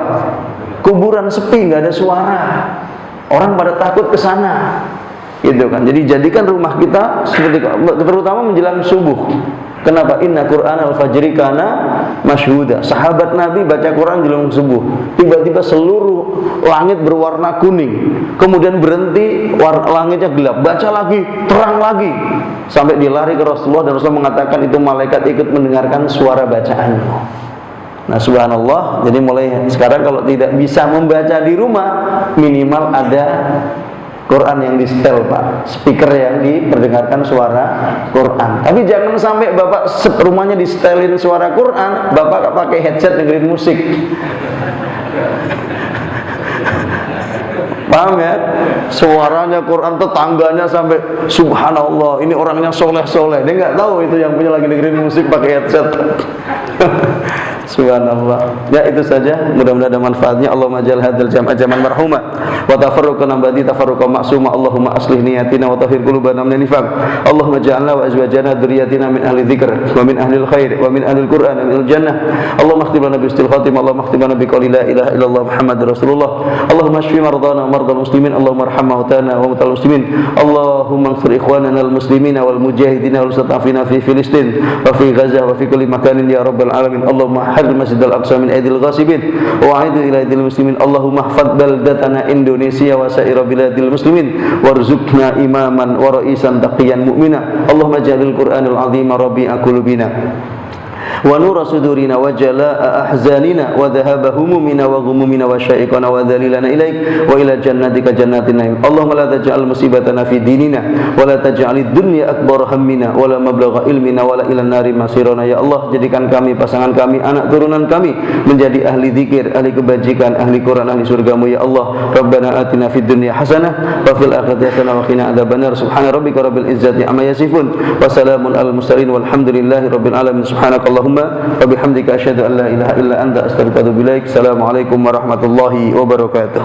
Kuburan sepi, nggak ada suara. Orang pada takut ke sana, gitu kan. Jadi jadikan rumah kita seperti, terutama menjelang subuh. Kenapa? Inna Qur'an al-fajri kana masyhuda. Sahabat Nabi baca Quran jelang subuh, tiba-tiba seluruh langit berwarna kuning, kemudian berhenti, langitnya gelap, baca lagi, terang lagi, sampai dilari ke Rasulullah, dan Rasulullah mengatakan itu malaikat ikut mendengarkan suara bacaanmu. Nah subhanallah. Jadi mulai sekarang kalau tidak bisa membaca di rumah, minimal ada Quran yang di-setel Pak, speaker yang diperdengarkan suara Quran. Tapi jangan sampai Bapak rumahnya di-setelin suara Quran, Bapak pakai headset dengerin musik. Paham ya? Suaranya Quran, tetangganya sampai subhanallah, ini orangnya soleh-soleh. Dia nggak tahu itu yang punya lagi dengerin musik pakai headset. Subhanallah. Ya itu saja, mudah-mudahan ada manfaatnya. Allahumma ja'al hadzal jam'a jam'an marhuma wa tafarruqan ba'di tafarruqan ma'suma. Allahumma aslih niyatina wa tahhir qulubana min nifaq. Allahumma ja'alna wa azwajana dzurriyyatina min ahli dzikr wa min ahli khair wa min ahli al-Qur'an wa min al-jannah. Allahumma khtim lana bi husnil khatimah. Allahumma khtim lana bi qouli la ilaha illallah Muhammadur Rasulullah. Allahumma shfi mardana wa mardal muslimin. Allahumma arham mautana wa mautal muslimin. Allahumma ansur ikhwanana al-muslimina wal mujahidina wal mustad'afina fi Filistin wa fi Gaza wa fi kulli makanin ya rabbal alamin. Allahumma harrim masjidal aqsa min aidil ghasibin wa a'idhu ila aidil muslimin. Allahumma ihfadz baldatana Indonesia wa sa'ira biladil muslimin warzuqna imaman wa ra'isan taqiyan mu'mina. Allahumma ja'alil Qur'anal 'azima rabi'a qulubina wa nura sudurina wa jalaa'a ahzanina wa dhahaba humumina wa ghumumina wa sya'iqana wa dhalilana ilaik wa ila jannatika jannatin na'im. Allahumma la taj'al musibatana fi dinina wa la taj'alid dunya akbar hammina wa la mablagha ilmina wa la ila nari masirana. Ya Allah, jadikan kami, pasangan kami, anak turunan kami menjadi ahli zikir, ahli kebajikan, ahli Quran, ahli surgamu ya Allah. Rabbana atina fid dunya hasanah wa fil akhirati hasanah wa qina adzabannar. Subhana rabbika rabbil izzati amma yasifun wa salamun alal mursalin walhamdulillahi rabbil alamin. Subhanakallahumma wa bihamdika asyhadu an la ilaha illa anta astaghfiruka wa atubu ilaik. Assalamualaikum warahmatullahi wabarakatuh.